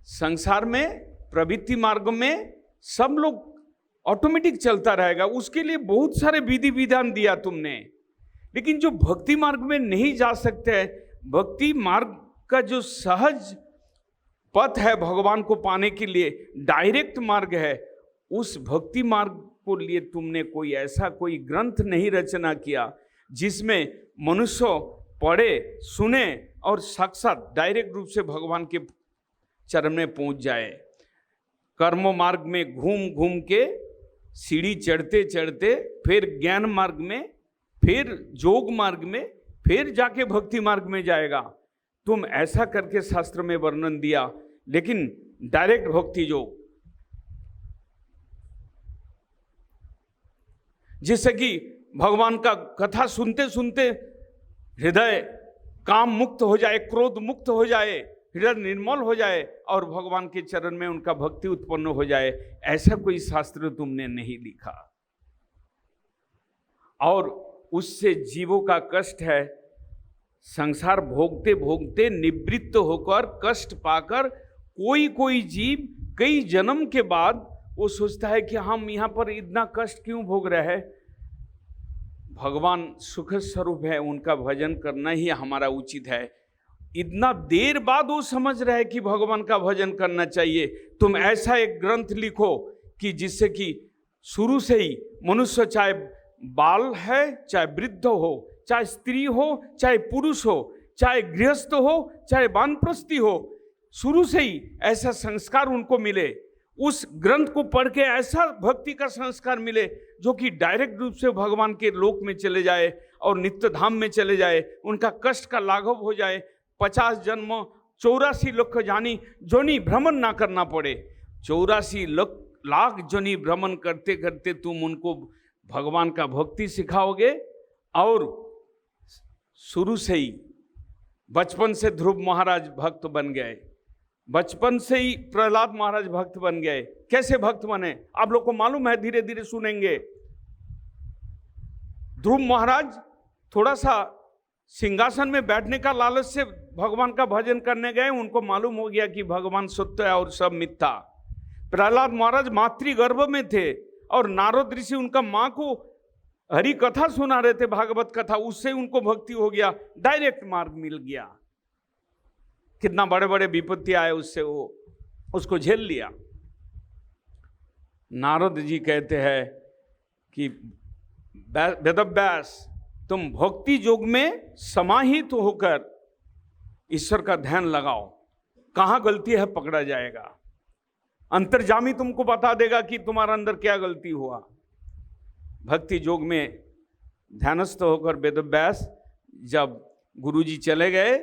संसार में प्रवृत्ति मार्ग में सब लोग ऑटोमेटिक चलता रहेगा, उसके लिए बहुत सारे विधि विधान दिया तुमने। लेकिन जो भक्ति मार्ग में नहीं जा सकते, भक्ति मार्ग का जो सहज पथ है भगवान को पाने के लिए, डायरेक्ट मार्ग है, उस भक्ति मार्ग को लिए तुमने कोई ऐसा कोई ग्रंथ नहीं रचना किया जिसमें मनुष्य पढ़े सुने और साक्षात डायरेक्ट रूप से भगवान के चरण में पहुंच जाए। कर्म मार्ग में घूम घूम के सीढ़ी चढ़ते चढ़ते फिर ज्ञान मार्ग में, फिर योग मार्ग में, फिर जाके भक्ति मार्ग में जाएगा। तुम ऐसा करके शास्त्र में वर्णन दिया, लेकिन डायरेक्ट भक्ति योग, जिससे कि भगवान का कथा सुनते सुनते हृदय काम मुक्त हो जाए, क्रोध मुक्त हो जाए, हृदय निर्मल हो जाए और भगवान के चरण में उनका भक्ति उत्पन्न हो जाए, ऐसा कोई शास्त्र तुमने नहीं लिखा। और उससे जीवों का कष्ट है, संसार भोगते भोगते निवृत्त होकर कष्ट पाकर कोई कोई जीव कई जन्म के बाद वो सोचता है कि हम यहाँ पर इतना कष्ट क्यों भोग रहे हैं। भगवान सुख स्वरूप है, उनका भजन करना ही हमारा उचित है। इतना देर बाद वो समझ रहे हैं कि भगवान का भजन करना चाहिए। तुम ऐसा एक ग्रंथ लिखो कि जिससे कि शुरू से ही मनुष्य, चाहे बाल है, चाहे वृद्ध हो, चाहे स्त्री हो, चाहे पुरुष हो, चाहे गृहस्थ हो, चाहे वानप्रस्थी हो, शुरू से ही ऐसा संस्कार उनको मिले। उस ग्रंथ को पढ़ के ऐसा भक्ति का संस्कार मिले जो कि डायरेक्ट रूप से भगवान के लोक में चले जाए और नित्य धाम में चले जाए, उनका कष्ट का लाघव हो जाए। 50 जन्म 84 लाख जानी जोनी भ्रमण ना करना पड़े। 84 लाख जोनी भ्रमण करते करते तुम उनको भगवान का भक्ति सिखाओगे। और शुरू से ही बचपन से ध्रुव महाराज भक्त बन गए, बचपन से ही प्रहलाद महाराज भक्त बन गए। कैसे भक्त बने आप लोग को मालूम है, धीरे धीरे सुनेंगे। ध्रुव महाराज थोड़ा सा सिंहासन में बैठने का लालच से भगवान का भजन करने गए। उनको मालूम हो गया कि भगवान सत्य है और सब मिथ्या। प्रहलाद महाराज मातृगर्भ में थे और नारद ऋषि उनका माँ को हरि कथा सुना रहे थे, भागवत कथा, उससे उनको भक्ति हो गया, डायरेक्ट मार्ग मिल गया। कितना बड़े बड़े विपत्ति आए, उससे वो उसको झेल लिया। नारद जी कहते हैं कि वेदव्यास, तुम भक्ति योग में समाहित होकर ईश्वर का ध्यान लगाओ, कहाँ गलती है पकड़ा जाएगा। अंतर्जामी तुमको बता देगा कि तुम्हारा अंदर क्या गलती हुआ। भक्ति योग में ध्यानस्थ होकर वेदव्यास जब गुरुजी चले गए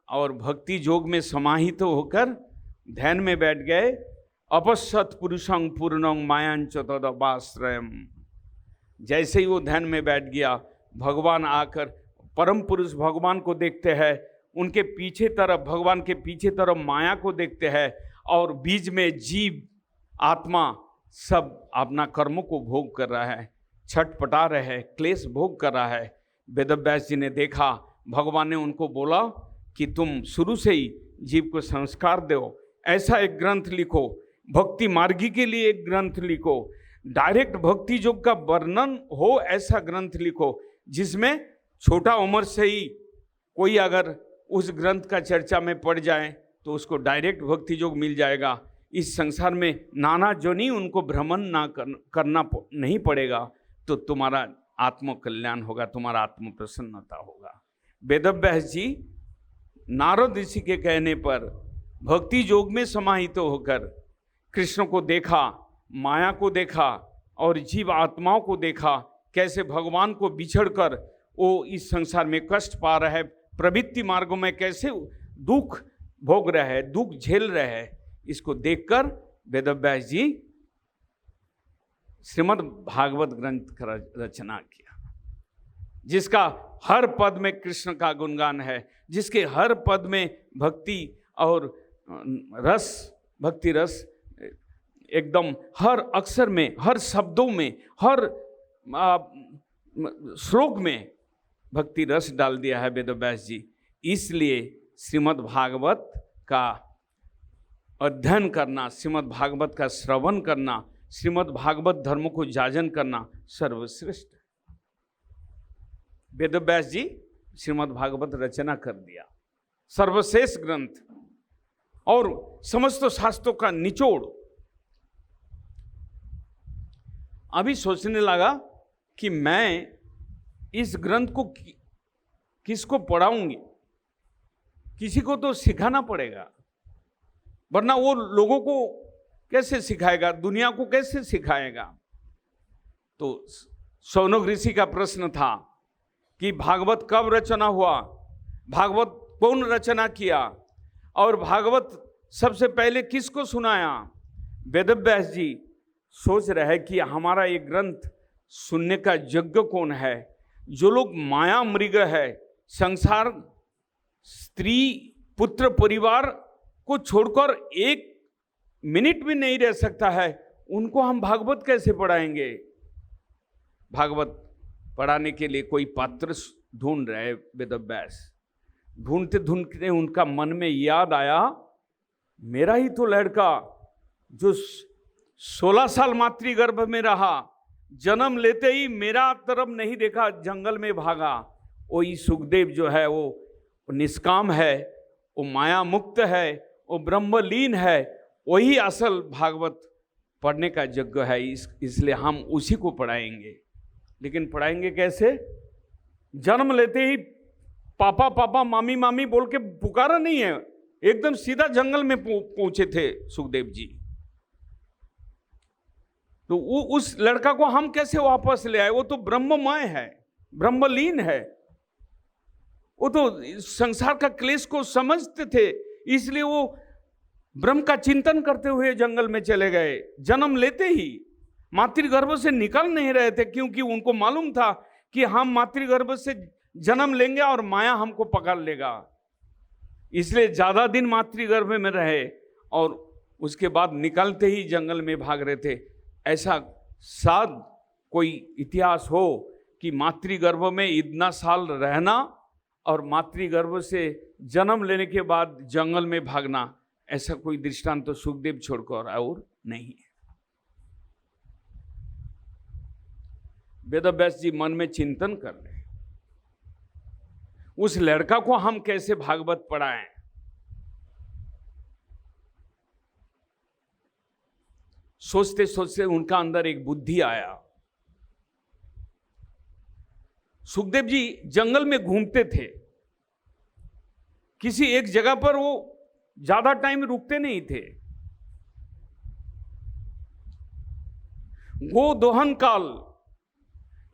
और भक्ति योग में समाहित होकर ध्यान में बैठ गए, अपश्यत पुरुषं पूर्णं मायांच तदपाश्रयम्। जैसे ही वो ध्यान में बैठ गया, भगवान आकर, परम पुरुष भगवान को देखते हैं, उनके पीछे तरफ, भगवान के पीछे तरफ माया को देखते हैं और बीच में जीव आत्मा सब अपना कर्मों को भोग कर रहा है, छटपटा रहे है, क्लेश भोग कर रहा है। वेदव्यास जी ने देखा, भगवान ने उनको बोला कि तुम शुरू से ही जीव को संस्कार दो, ऐसा एक ग्रंथ लिखो, भक्ति मार्गी के लिए एक ग्रंथ लिखो, डायरेक्ट भक्ति योग का वर्णन हो ऐसा ग्रंथ लिखो, जिसमें छोटा उम्र से ही कोई अगर उस ग्रंथ का चर्चा में पड़ जाए तो उसको डायरेक्ट भक्ति योग मिल जाएगा। इस संसार में नाना जोनी उनको भ्रमण ना करना नहीं पड़ेगा, तो तुम्हारा आत्म कल्याण होगा, तुम्हारा आत्म प्रसन्नता होगा। वेदव्यास जी नारद ऋषि के कहने पर भक्ति योग में समाहित होकर कृष्ण को देखा, माया को देखा और जीव आत्माओं को देखा, कैसे भगवान को बिछड़कर वो इस संसार में कष्ट पा रहे हैं, प्रवृत्ति मार्गों में कैसे दुख भोग रहे हैं, दुख झेल रहे हैं। इसको देखकर वेदव्यास जी श्रीमद् भागवत ग्रंथ का रचना किया, जिसका हर पद में कृष्ण का गुणगान है, जिसके हर पद में भक्ति और रस, भक्ति रस एकदम हर अक्षर में, हर शब्दों में, हर श्लोक में भक्ति रस डाल दिया है वेदव्यास जी। इसलिए श्रीमद् भागवत का अध्ययन करना, श्रीमद् भागवत का श्रवण करना, श्रीमद् भागवत धर्म को जाजन करना सर्वश्रेष्ठ। वेदव्यास जी श्रीमद् भागवत रचना कर दिया, सर्वश्रेष्ठ ग्रंथ और समस्त शास्त्रों का निचोड़। अभी सोचने लगा कि मैं इस ग्रंथ को किसको पढ़ाऊंगी, किसी को तो सिखाना पड़ेगा, वरना वो लोगों को कैसे सिखाएगा, दुनिया को कैसे सिखाएगा। तो शौनक ऋषि का प्रश्न था कि भागवत कब रचना हुआ, भागवत कौन रचना किया और भागवत सबसे पहले किसको सुनाया। वेदव्यास जी सोच रहे कि हमारा ये ग्रंथ सुनने का योग्य कौन है। जो लोग माया मृग है, संसार, स्त्री, पुत्र, परिवार को छोड़कर एक मिनट भी नहीं रह सकता है, उनको हम भागवत कैसे पढ़ाएंगे। भागवत पढ़ाने के लिए कोई पात्र ढूंढ रहे वेदव्यास। ढूंढते ढूंढते उनका मन में याद आया, मेरा ही तो लड़का जो 16 साल मातृगर्भ में रहा, जन्म लेते ही मेरा तरफ नहीं देखा, जंगल में भागा, वही सुखदेव जो है वो निष्काम है, वो माया मुक्त है, वो ब्रह्मलीन है, वही असल भागवत पढ़ने का यज्ञ है। इसलिए हम उसी को पढ़ाएंगे। लेकिन पढ़ाएंगे कैसे? जन्म लेते ही पापा पापा मामी मामी बोल के पुकारा नहीं है, एकदम सीधा जंगल में पहुंचे थे सुखदेव जी। तो उस लड़का को हम कैसे वापस ले आए? वो तो ब्रह्ममय है, ब्रह्मलीन है, वो तो संसार का क्लेश को समझते थे, इसलिए वो ब्रह्म का चिंतन करते हुए जंगल में चले गए। जन्म लेते ही मातृगर्भ से निकल नहीं रहे थे, क्योंकि उनको मालूम था कि हम मातृगर्भ से जन्म लेंगे और माया हमको पकड़ लेगा। इसलिए ज्यादा दिन मातृगर्भ में रहे और उसके बाद निकलते ही जंगल में भाग रहे थे। ऐसा शायद कोई इतिहास हो कि मातृगर्भ में इतना साल रहना और मातृगर्भ से जन्म लेने के बाद जंगल में भागना, ऐसा कोई दृष्टांत तो सुखदेव छोड़कर और नहीं है। वेदव्यास जी मन में चिंतन कर रहे, उस लड़का को हम कैसे भागवत पढ़ाएं? सोचते सोचते उनका अंदर एक बुद्धि आया। सुखदेव जी जंगल में घूमते थे, किसी एक जगह पर वो ज्यादा टाइम रुकते नहीं थे। गो दोहन काल,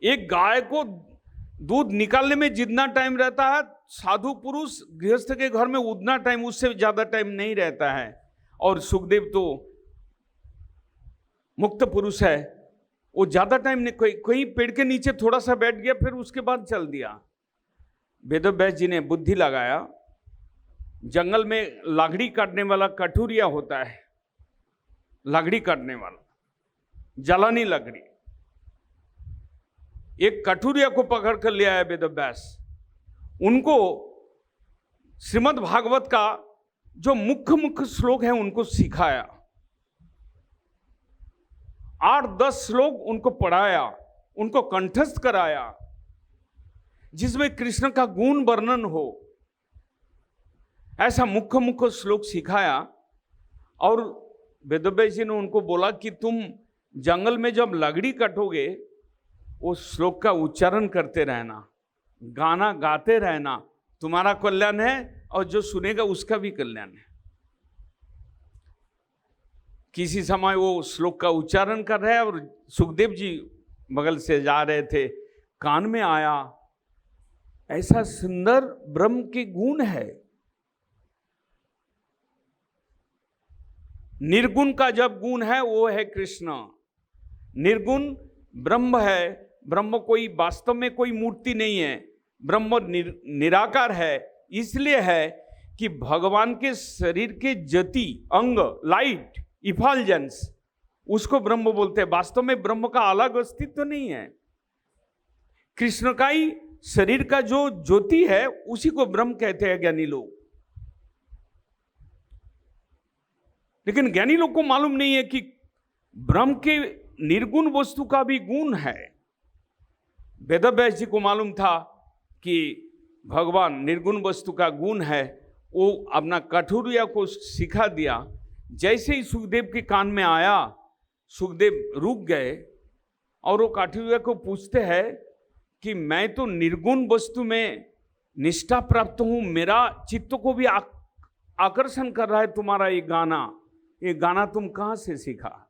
एक गाय को दूध निकालने में जितना टाइम रहता है, साधु पुरुष गृहस्थ के घर में उतना टाइम, उससे ज्यादा टाइम नहीं रहता है। और सुखदेव तो मुक्त पुरुष है, वो ज्यादा टाइम नहीं, कहीं पेड़ के नीचे थोड़ा सा बैठ गया, फिर उसके बाद चल दिया। वेदव्यास जी ने बुद्धि लगाया, जंगल में लाकड़ी काटने वाला कठुरिया होता है, लाकड़ी काटने वाला, जलानी लकड़ी, एक कठुरिया को पकड़ कर ले आया वेदव्यास। उनको श्रीमद् भागवत का जो मुख्य श्लोक है उनको सिखाया, 8-10 श्लोक उनको पढ़ाया, उनको कंठस्थ कराया, जिसमें कृष्ण का गुण वर्णन हो, ऐसा मुख्य श्लोक सिखाया। और वेदव्यास जी ने उनको बोला कि तुम जंगल में जब लकड़ी काटोगे, वो श्लोक का उच्चारण करते रहना, गाना गाते रहना, तुम्हारा कल्याण है और जो सुनेगा उसका भी कल्याण है। किसी समय वो श्लोक का उच्चारण कर रहे हैं और सुखदेव जी बगल से जा रहे थे, कान में आया, ऐसा सुंदर ब्रह्म के गुण है। निर्गुण का जब गुण है वो है कृष्ण, निर्गुण ब्रह्म है। ब्रह्म कोई वास्तव में कोई मूर्ति नहीं है, ब्रह्म निराकार है। इसलिए है कि भगवान के शरीर के ज्योति अंग, लाइट, इफाल्जेंस, उसको ब्रह्म बोलते हैं। वास्तव में ब्रह्म का अलग अस्तित्व तो नहीं है, कृष्ण का ही शरीर का जो ज्योति है उसी को ब्रह्म कहते हैं ज्ञानी लोग। लेकिन ज्ञानी लोग को मालूम नहीं है कि ब्रह्म के निर्गुण वस्तु का भी गुण है। वेदव्यास जी को मालूम था कि भगवान निर्गुण वस्तु का गुण है, वो अपना कठुरिया को सिखा दिया। जैसे ही सुखदेव के कान में आया, सुखदेव रुक गए और वो कठुरिया को पूछते हैं कि मैं तो निर्गुण वस्तु में निष्ठा प्राप्त हूं, मेरा चित्त को भी आकर्षण कर रहा है तुम्हारा ये गाना तुम कहां से सीखा?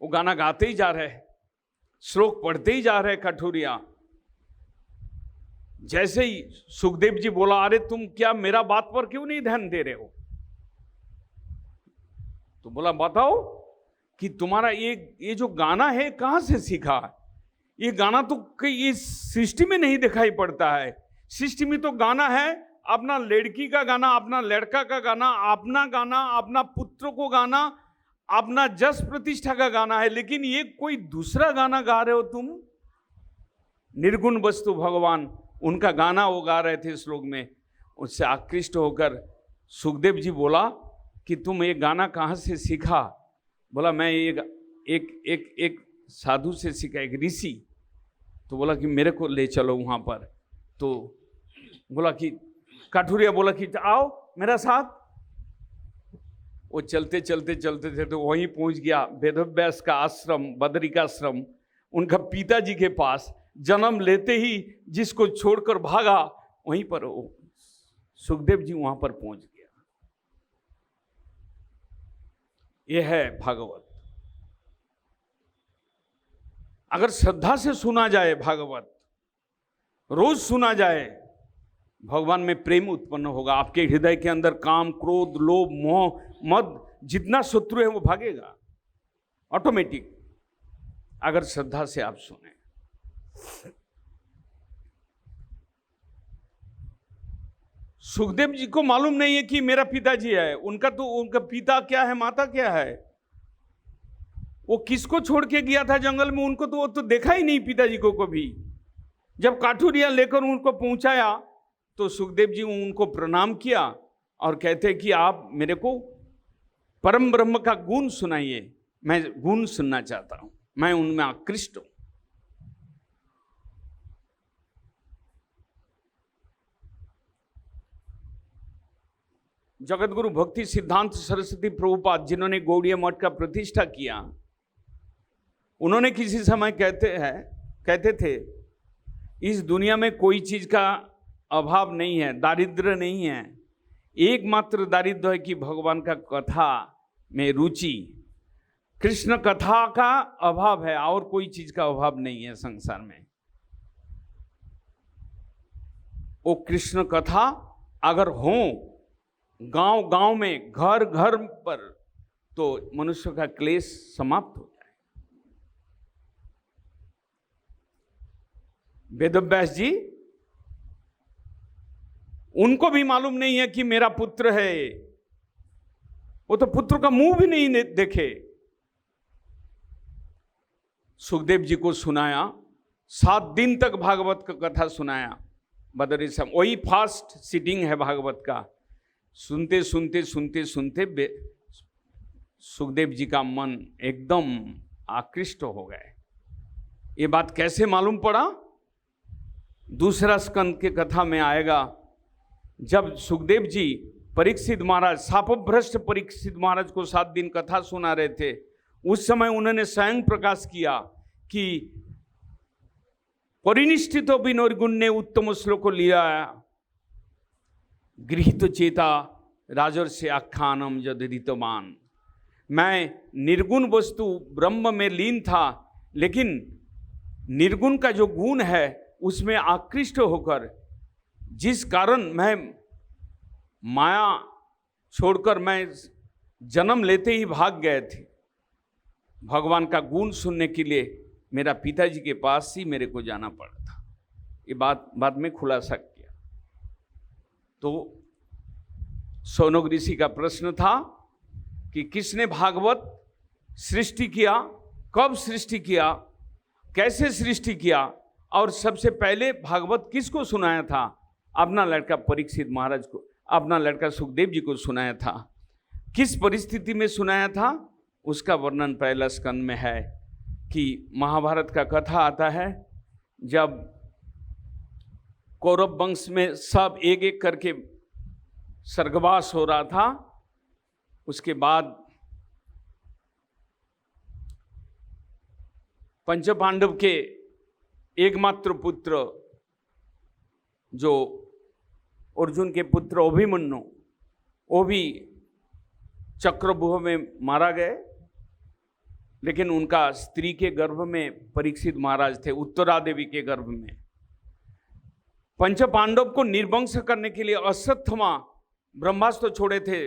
वो गाना गाते ही जा रहे, श्लोक पढ़ते ही जा रहे कठुरिया। जैसे ही सुखदेव जी बोला, अरे तुम क्या मेरा बात पर क्यों नहीं ध्यान दे रहे हो? तो बोला, बताओ कि तुम्हारा ये जो गाना है कहां से सीखा? ये गाना तो इस सृष्टि में नहीं दिखाई पड़ता है। सृष्टि में तो गाना है अपना लड़की का गाना, अपना लड़का का गाना, अपना गाना, अपना पुत्र को गाना, अपना जस प्रतिष्ठा का गाना है। लेकिन ये कोई दूसरा गाना गा रहे हो तुम। निर्गुण वस्तु भगवान, उनका गाना वो गा रहे थे श्लोक में। उससे आकृष्ट होकर सुखदेव जी बोला कि तुम ये गाना कहाँ से सीखा? बोला मैं एक साधु से सीखा, एक ऋषि। तो बोला कि मेरे को ले चलो वहाँ पर। तो बोला कि काठुरिया बोला कि आओ मेरा साथ। वो चलते चलते चलते थे तो वहीं पहुँच गया वेदव्यास का आश्रम, बदरिकाश्रम, उनका पिताजी के पास। जन्म लेते ही जिसको छोड़कर भागा, वहीं पर वो सुखदेव जी वहाँ पर पहुँच गया। यह है भागवत। अगर श्रद्धा से सुना जाए भागवत, रोज सुना जाए, भगवान में प्रेम उत्पन्न होगा। आपके हृदय के अंदर काम, क्रोध, लोभ, मोह, मद, जितना शत्रु है वो भागेगा ऑटोमेटिक, अगर श्रद्धा से आप सुने। सुखदेव जी को मालूम नहीं है कि मेरा पिताजी है। उनका पिता क्या है, माता क्या है, वो किसको छोड़ के गया था जंगल में, उनको तो वो तो देखा ही नहीं पिताजी को कभी। जब काठुरिया लेकर उनको पहुंचाया तो सुखदेव जी उनको प्रणाम किया और कहते कि आप मेरे को परम ब्रह्म का गुण सुनाइए, मैं गुण सुनना चाहता हूं, मैं उनमें आकृष्ट हूं। जगतगुरु भक्ति सिद्धांत सरस्वती प्रभुपाद, जिन्होंने गौड़ीय मठ का प्रतिष्ठा किया, उन्होंने किसी समय कहते थे इस दुनिया में कोई चीज का अभाव नहीं है, दारिद्र्य नहीं है, एकमात्र दारिद्र्य है कि भगवान का कथा में रुचि, कृष्ण कथा का अभाव है, और कोई चीज का अभाव नहीं है संसार में। वो कृष्ण कथा अगर हो गांव गांव में, घर घर पर, तो मनुष्य का क्लेश समाप्त हो जाए। वेदव्यास जी, उनको भी मालूम नहीं है कि मेरा पुत्र है, वो तो पुत्र का मुंह भी नहीं देखे। सुखदेव जी को सुनाया, 7 दिन तक भागवत का कथा सुनाया बदरी सम, वही फास्ट सीटिंग है भागवत का। सुनते सुनते सुनते सुनते सुखदेव जी का मन एकदम आकृष्ट हो गए। ये बात कैसे मालूम पड़ा? दूसरा स्कंद के कथा में आएगा, जब सुखदेव जी परीक्षित महाराज, शापभ्रष्ट परीक्षित महाराज को 7 दिन कथा सुना रहे थे, उस समय उन्होंने स्वयं प्रकाश किया कि परिनिष्ठित विनोर्गुण ने उत्तम श्लोक को लिया, गृहीत चेता राजर्षि आख्यानम जदितमान। मैं निर्गुण वस्तु ब्रह्म में लीन था, लेकिन निर्गुण का जो गुण है उसमें आकृष्ट होकर, जिस कारण मैं माया छोड़कर मैं जन्म लेते ही भाग गए थे, भगवान का गुण सुनने के लिए मेरा पिताजी के पास ही मेरे को जाना पड़ा था। ये बात बाद में खुलासा किया। तो शौनक ऋषि का प्रश्न था कि किसने भागवत सृष्टि किया, कब सृष्टि किया, कैसे सृष्टि किया, और सबसे पहले भागवत किसको सुनाया था? अपना लड़का परीक्षित महाराज को, अपना लड़का सुखदेव जी को सुनाया था। किस परिस्थिति में सुनाया था उसका वर्णन पहला स्कंद में है कि महाभारत का कथा आता है, जब कौरव वंश में सब एक एक करके स्वर्गवास हो रहा था, उसके बाद पंचपांडव के एकमात्र पुत्र जो अर्जुन के पुत्र अभिमन्यु, वो भी चक्रव्यूह में मारा गए, लेकिन उनका स्त्री के गर्भ में परीक्षित महाराज थे, उत्तरा देवी के गर्भ में। पंचपांडव को निर्वंश करने के लिए अश्वत्थामा ब्रह्मास्त्र छोड़े थे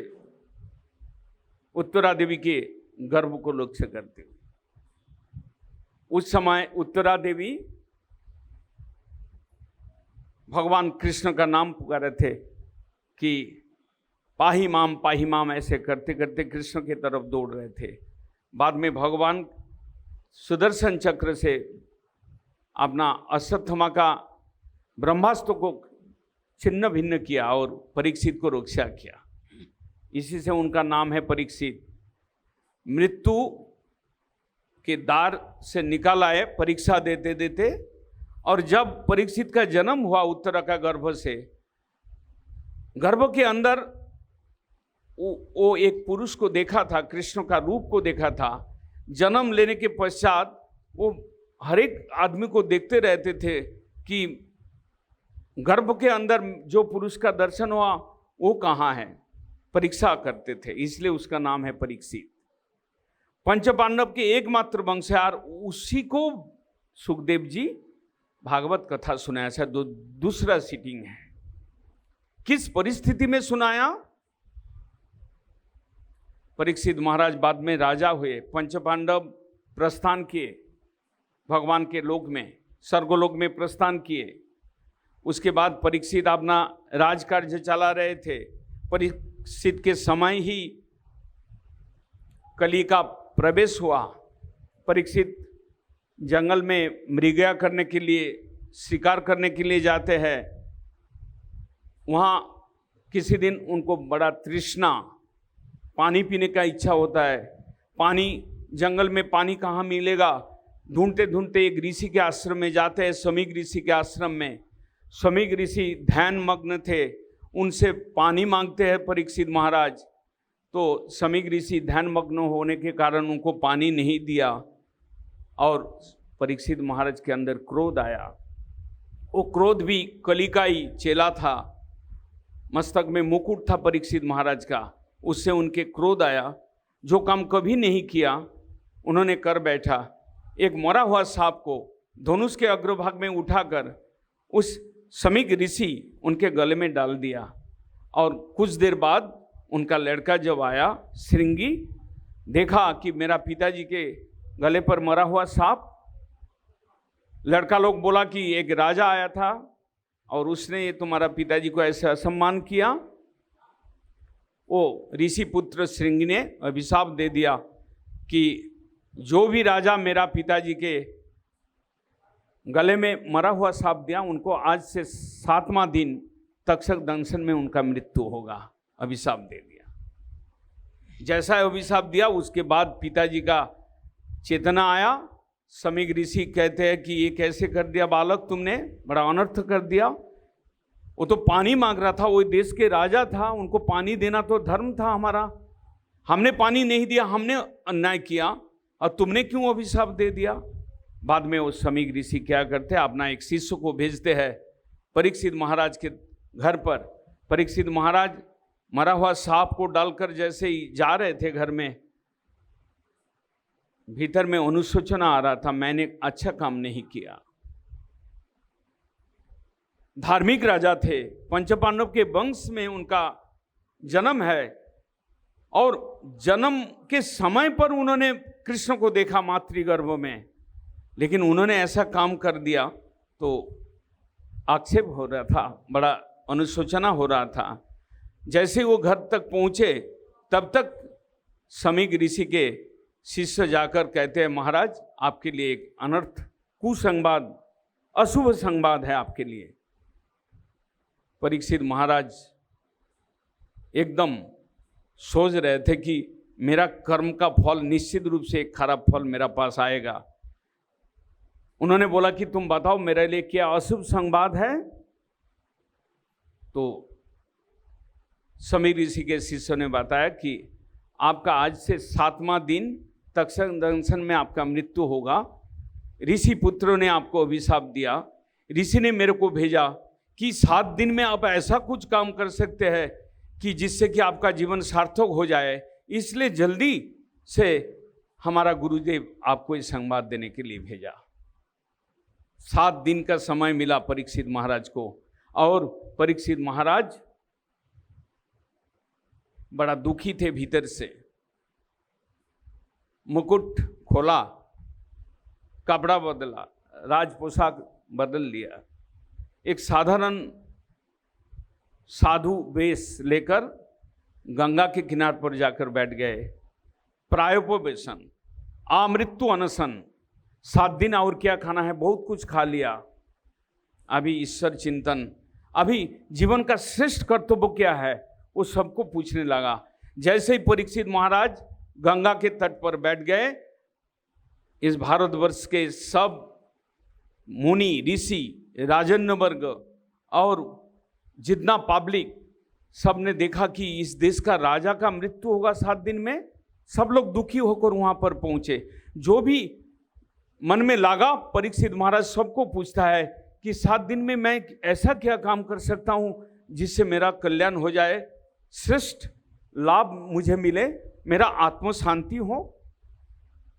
उत्तरा देवी के गर्भ को लक्ष्य करते हुए। उस समय उत्तरा देवी भगवान कृष्ण का नाम पुकारे थे कि पाही माम ऐसे करते करते कृष्ण की तरफ दौड़ रहे थे। बाद में भगवान सुदर्शन चक्र से अपना अश्वत्थामा का ब्रह्मास्त्र को छिन्न भिन्न किया और परीक्षित को रक्षा किया। इसी से उनका नाम है परीक्षित। मृत्यु के द्वार से निकाल आए परीक्षा देते देते, और जब परीक्षित का जन्म हुआ उत्तरा का गर्भ से, गर्भ के अंदर वो एक पुरुष को देखा था, कृष्ण का रूप को देखा था। जन्म लेने के पश्चात वो हर एक आदमी को देखते रहते थे कि गर्भ के अंदर जो पुरुष का दर्शन हुआ वो कहाँ है, परीक्षा करते थे, इसलिए उसका नाम है परीक्षित। पंच पांडव के एकमात्र वंशयार, उसी को सुखदेव जी भागवत कथा सुनाया था। दूसरा सीटिंग है। किस परिस्थिति में सुनाया? परीक्षित महाराज बाद में राजा हुए, पंच पांडव प्रस्थान किए भगवान के लोक में, स्वर्गलोक में प्रस्थान किए। उसके बाद परीक्षित अपना राजकार्य चला रहे थे। परीक्षित के समय ही कली का प्रवेश हुआ। परीक्षित जंगल में मृगया करने के लिए, शिकार करने के लिए जाते हैं। वहाँ किसी दिन उनको बड़ा तृष्णा, पानी पीने का इच्छा होता है। पानी, जंगल में पानी कहाँ मिलेगा, ढूंढते ढूंढते एक ऋषि के आश्रम में जाते हैं, समीक ऋषि के आश्रम में। समीक ऋषि ध्यान मग्न थे, उनसे पानी मांगते हैं परीक्षित महाराज। तो समीक ऋषि ध्यान मग्न होने के कारण उनको पानी नहीं दिया, और परीक्षित महाराज के अंदर क्रोध आया। वो क्रोध भी कली का ही चेला था, मस्तक में मुकुट था परीक्षित महाराज का, उससे उनके क्रोध आया। जो काम कभी नहीं किया उन्होंने कर बैठा। एक मरा हुआ सांप को धनुष के अग्रभाग में उठाकर उस समीक ऋषि उनके गले में डाल दिया, और कुछ देर बाद उनका लड़का जब आया श्रृंगी, देखा कि मेरा पिताजी के गले पर मरा हुआ सांप। लड़का लोग बोला कि एक राजा आया था और उसने ये तुम्हारा पिताजी को ऐसे असम्मान किया। वो ऋषि पुत्र श्रृंगी ने अभिशाप दे दिया कि जो भी राजा मेरा पिताजी के गले में मरा हुआ सांप दिया, उनको आज से 7वां दिन तक्षक दंशन में उनका मृत्यु होगा। अभिशाप दे दिया। जैसा अभिशाप दिया उसके बाद पिताजी का चेतना आया। समीक ऋषि कहते हैं कि ये कैसे कर दिया बालक तुमने, बड़ा अनर्थ कर दिया। वो तो पानी मांग रहा था, वो देश के राजा था, उनको पानी देना तो धर्म था हमारा। हमने पानी नहीं दिया, हमने अन्याय किया, और तुमने क्यों अभिशाप दे दिया? बाद में वो समीक ऋषि क्या करते हैं, अपना एक शिष्य को भेजते हैं परीक्षित महाराज के घर पर। परीक्षित महाराज मरा हुआ सांप को डालकर जैसे ही जा रहे थे घर में, भीतर में अनुशोचना आ रहा था, मैंने अच्छा काम नहीं किया। धार्मिक राजा थे, पंचपांडव के वंश में उनका जन्म है, और जन्म के समय पर उन्होंने कृष्ण को देखा मातृगर्भ में, लेकिन उन्होंने ऐसा काम कर दिया तो आक्षेप हो रहा था, बड़ा अनुशोचना हो रहा था। जैसे वो घर तक पहुँचे तब तक समीक ऋषि के शिष्य जाकर कहते हैं, महाराज आपके लिए एक अनर्थ, कुसंवाद, अशुभ संवाद है आपके लिए। परीक्षित महाराज एकदम सोच रहे थे कि मेरा कर्म का फल निश्चित रूप से एक खराब फल मेरा पास आएगा। उन्होंने बोला कि तुम बताओ मेरे लिए क्या अशुभ संवाद है? तो समीक ऋषि के शिष्य ने बताया कि आपका आज से 7वां दिन तक्षक दंशन में आपका मृत्यु होगा। ऋषि पुत्रों ने आपको अभिशाप दिया। ऋषि ने मेरे को भेजा कि 7 दिन में आप ऐसा कुछ काम कर सकते हैं कि जिससे कि आपका जीवन सार्थक हो जाए, इसलिए जल्दी से हमारा गुरुदेव आपको इस संवाद देने के लिए भेजा। 7 दिन का समय मिला परीक्षित महाराज को, और परीक्षित महाराज बड़ा दुखी थे भीतर से। मुकुट खोला, कपड़ा बदला, राज पोशाक बदल लिया, एक साधारण साधु वेश लेकर गंगा के किनार पर जाकर बैठ गए। प्रायोपवेशन, अमृत्यु अनशन, 7 दिन और क्या खाना है, बहुत कुछ खा लिया। अभी ईश्वर चिंतन, अभी जीवन का श्रेष्ठ कर्तव्य क्या है, वो सबको पूछने लगा। जैसे ही परीक्षित महाराज गंगा के तट पर बैठ गए, इस भारतवर्ष के सब मुनि ऋषि राजन्य वर्ग और जितना पब्लिक, सब ने देखा कि इस देश का राजा का मृत्यु होगा 7 दिन में। सब लोग दुखी होकर वहां पर पहुंचे। जो भी मन में लगा, परीक्षित महाराज सबको पूछता है कि 7 दिन में मैं ऐसा क्या काम कर सकता हूं जिससे मेरा कल्याण हो जाए, श्रेष्ठ लाभ मुझे मिले, मेरा आत्म शांति हो।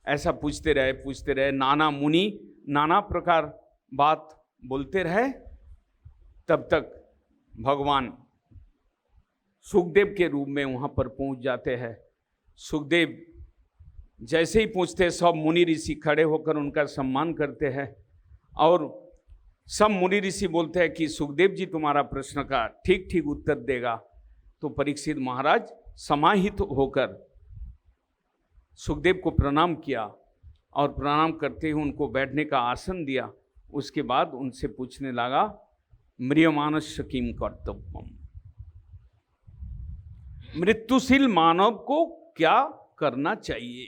ऐसा पूछते रहे। नाना मुनि नाना प्रकार बात बोलते रहे। तब तक भगवान सुखदेव के रूप में वहां पर पहुंच जाते हैं। सुखदेव जैसे ही पहुंचते, सब मुनि ऋषि खड़े होकर उनका सम्मान करते हैं और सब मुनि ऋषि बोलते हैं कि सुखदेव जी तुम्हारा प्रश्न का ठीक ठीक उत्तर देगा। तो परीक्षित महाराज समाहित होकर सुखदेव को प्रणाम किया और प्रणाम करते ही उनको बैठने का आसन दिया। उसके बाद उनसे पूछने लगा, म्रियमानस्य किम कर्तव्यम, मृत्युशील मानव को क्या करना चाहिए।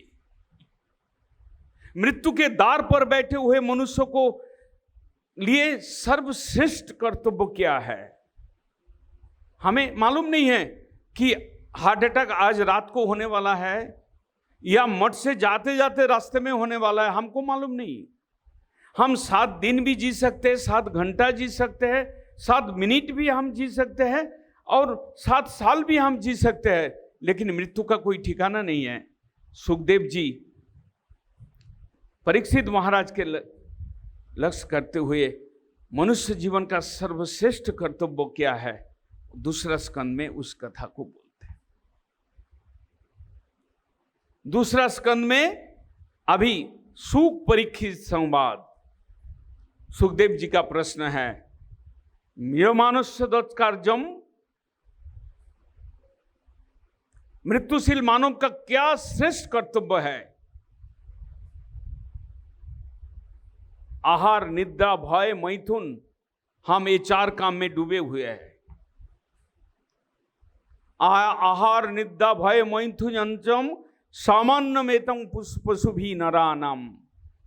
मृत्यु के द्वार पर बैठे हुए मनुष्य को लिए सर्वश्रेष्ठ कर्तव्य क्या है। हमें मालूम नहीं है कि हार्ट अटैक आज रात को होने वाला है या मठ से जाते जाते रास्ते में होने वाला है, हमको मालूम नहीं। हम 7 दिन भी जी सकते हैं, 7 घंटा जी सकते हैं, 7 मिनट भी हम जी सकते हैं और 7 साल भी हम जी सकते हैं, लेकिन मृत्यु का कोई ठिकाना नहीं है। सुखदेव जी परीक्षित महाराज के लक्ष्य करते हुए मनुष्य जीवन का सर्वश्रेष्ठ कर्तव्य क्या है, दूसरा स्कंद में उस कथा को बोलते हैं। दूसरा स्कंद में अभी सुख परीक्षित संवाद, सुखदेव जी का प्रश्न है, म्रियमानस्य दत्कार्यम, मृत्युशील मानव का क्या श्रेष्ठ कर्तव्य है। आहार निद्रा भय मैथुन, हम ये 4 काम में डूबे हुए हैं। आहार निद्रा भय मैथुन अंचम सामान्यमेतं पशु भी नरानाम,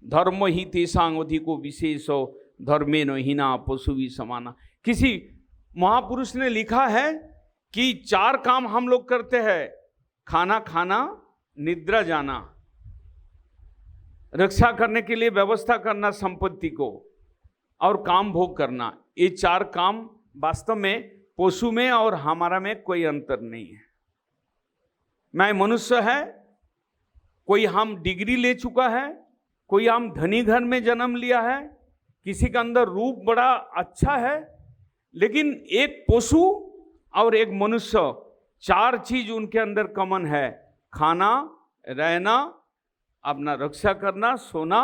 धर्म ही तेषां अधिको विशेषो धर्मेन हीना पशु भी समाना। किसी महापुरुष ने लिखा है कि 4 काम हम लोग करते हैं, खाना खाना, निद्रा जाना, रक्षा करने के लिए व्यवस्था करना संपत्ति को, और काम भोग करना। ये 4 काम वास्तव में पशु में और हमारा में कोई अंतर नहीं है। मैं मनुष्य है, कोई हम डिग्री ले चुका है, कोई हम धनी घर में जन्म लिया है, किसी का अंदर रूप बड़ा अच्छा है, लेकिन एक पशु और एक मनुष्य, 4 चीज उनके अंदर कॉमन है, खाना, रहना, अपना रक्षा करना, सोना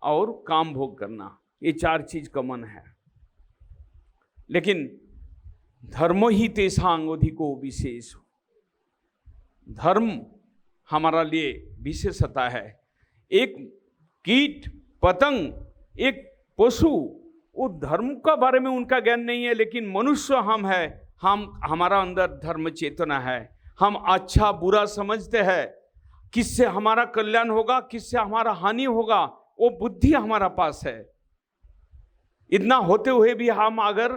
और काम भोग करना। ये 4 चीज कॉमन है। लेकिन धर्म ही तेषां अधिको विशेष, धर्म हमारा लिए विशेषता है। एक कीट पतंग, एक पशु, वो धर्म का बारे में उनका ज्ञान नहीं है, लेकिन मनुष्य हम है, हमारा अंदर धर्म चेतना है। हम अच्छा बुरा समझते हैं, किससे हमारा कल्याण होगा, किससे हमारा हानि होगा, वो बुद्धि हमारा पास है। इतना होते हुए भी हम अगर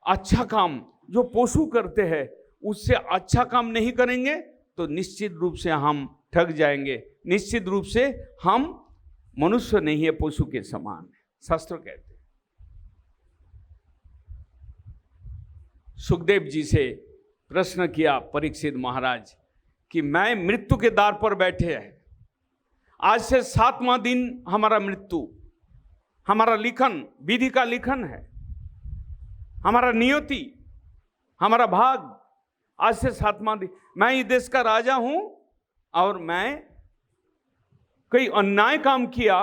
अच्छा काम जो पशु करते हैं उससे अच्छा काम नहीं करेंगे तो निश्चित रूप से हम ठग जाएंगे, निश्चित रूप से हम मनुष्य नहीं है, पशु के समान है, शास्त्र कहते हैं। सुखदेव जी से प्रश्न किया परीक्षित महाराज कि मैं मृत्यु के द्वार पर बैठे हैं, आज से 7वां दिन हमारा मृत्यु, हमारा लिखन, विधि का लिखन है, हमारा नियति, हमारा भाग, आज से 7वां दिन। मैं इस देश का राजा हूं और मैं कोई अन्याय काम किया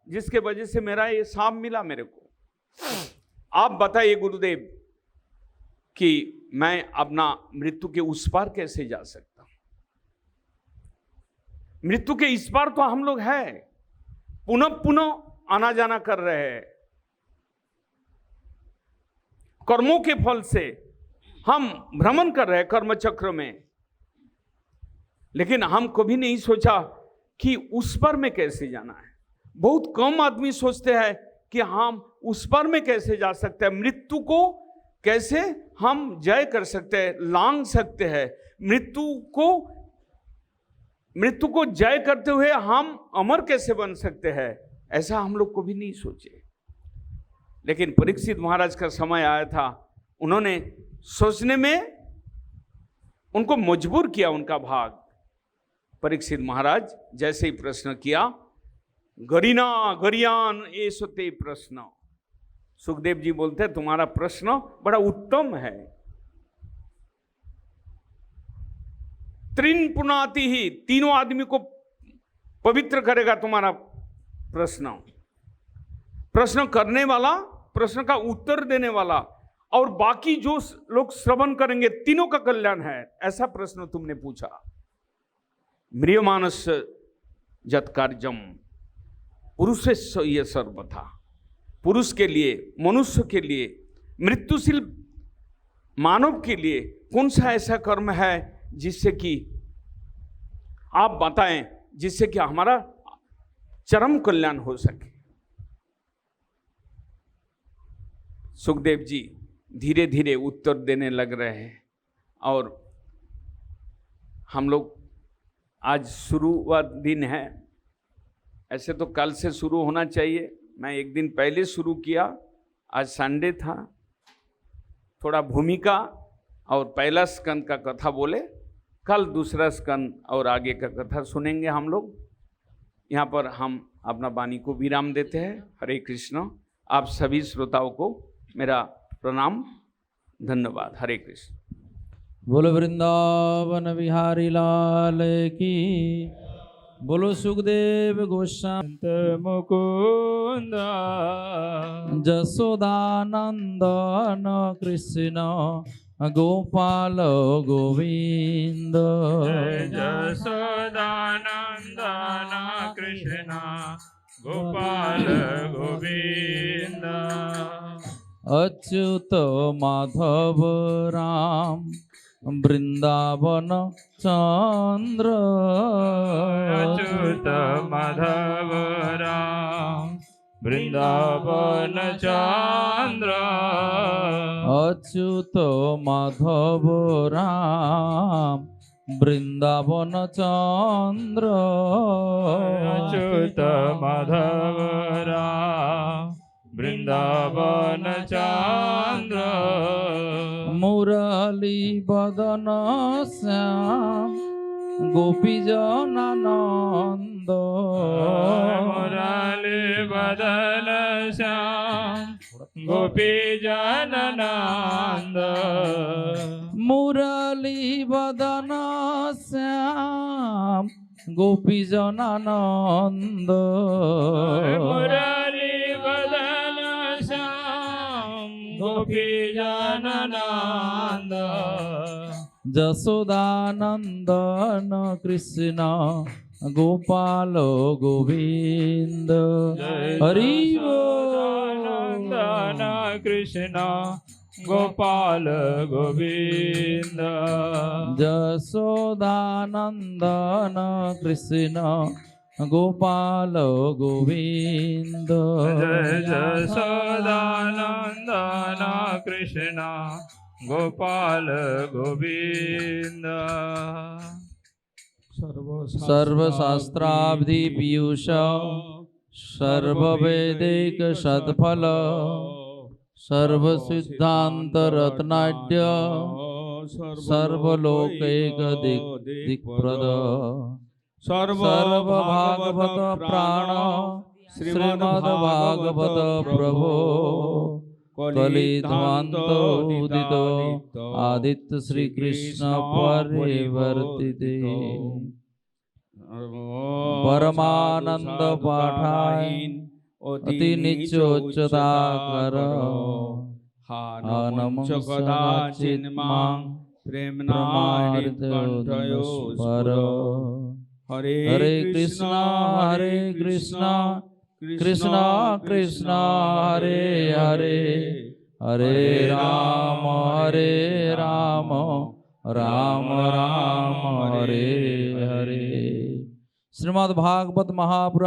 जिसके वजह से मेरा ये शाप मिला मेरे को। आप बताइए गुरुदेव कि मैं अपना मृत्यु के उस पार कैसे जा सकता हूं। मृत्यु के इस पार तो हम लोग हैं, पुनः पुनः आना जाना कर रहे हैं। कर्मों के फल से हम भ्रमण कर रहे हैं कर्म चक्र में, लेकिन हम कभी नहीं सोचा कि उस पर में कैसे जाना है। बहुत कम आदमी सोचते हैं कि हम उस पर में कैसे जा सकते हैं, मृत्यु को कैसे हम जय कर सकते हैं, लांघ सकते हैं, मृत्यु को जय करते हुए हम अमर कैसे बन सकते हैं, ऐसा हम लोग को भी नहीं सोचे। लेकिन परीक्षित महाराज का समय आया था, उन्होंने सोचने में उनको मजबूर किया उनका भाग। परीक्षित महाराज जैसे ही प्रश्न किया, गरीना गरियान ये सोते प्रश्न, सुखदेव जी बोलते हैं तुम्हारा प्रश्न बड़ा उत्तम है। त्रिन पुनाति ही, तीनों आदमी को पवित्र करेगा तुम्हारा प्रश्न। प्रश्न करने वाला, प्रश्न का उत्तर देने वाला और बाकी जो लोग श्रवण करेंगे तीनों का कल्याण है, ऐसा प्रश्न तुमने पूछा। म्रियमानस जत्कार्यम पुरुष ये सर्वथा, पुरुष के लिए, मनुष्य के लिए, मृत्युशील मानव के लिए कौन सा ऐसा कर्म है जिससे कि आप बताएं, जिससे कि हमारा चरम कल्याण हो सके। सुखदेव जी धीरे धीरे उत्तर देने लग रहे हैं और हम लोग आज शुरू हुआ दिन है, ऐसे तो कल से शुरू होना चाहिए, मैं एक दिन पहले शुरू किया, आज संडे था। थोड़ा भूमिका और पहला स्कंद का कथा बोले, कल दूसरा स्कंद और आगे का कथा सुनेंगे हम लोग। यहाँ पर हम अपना वाणी को विराम देते हैं। हरे कृष्ण। आप सभी श्रोताओं को मेरा प्रणाम, धन्यवाद। हरे कृष्ण। बोलो वृंदावन बिहारी लाल की, बोलो सुखदेव गोस्वामी मुकुंद जसोदानंदन कृष्ण गोपाल गोविंद। जसोदानंदन कृष्ण गोपाल गोविंद। अच्युत माधव राम वृंदावन चंद्र। अच्युत माधव राम वृंदावन चंद्र। अच्युत माधव राम वृंदावन चंद्र। अच्युत माधव राम वृंदावन चंद्र। मुरली बदन श्याम गोपी जनानंद। मुरली बदन श्याम गोपी जनानंद। मुरली बदन श्याम गोपी जनानंद। मुरली बदन श्याम गोपी जनानंद। जसोदानंदन कृष्ण गोपाल गोविंद। हरि नंदन कृष्ण गोपाल गोविंद। जसोदानंदन कृष्ण गोपाल गोविंद। जसोदानंदन कृष्ण गोपाल गोविंद। सर्वशास्त्राब्धि पीयूष सर्ववेदिक सत्फल सर्वसिद्धांत रत्नाढ्य सर्वलोकैक दिक्प्रद सर्वभागवत प्राण श्रीमद्भागवत प्रभो कलिध्वान्तो उदितो आदित्य श्री कृष्ण परिवर्तिते परमानंद पाठायन अति निचोच्चताकर नमो कदाचिन् मां प्रेम्नार्थ हरे कृष्णा कृष्णा कृष्णा हरे हरे हरे राम राम राम हरे हरे। श्रीमद् भागवत महापुराण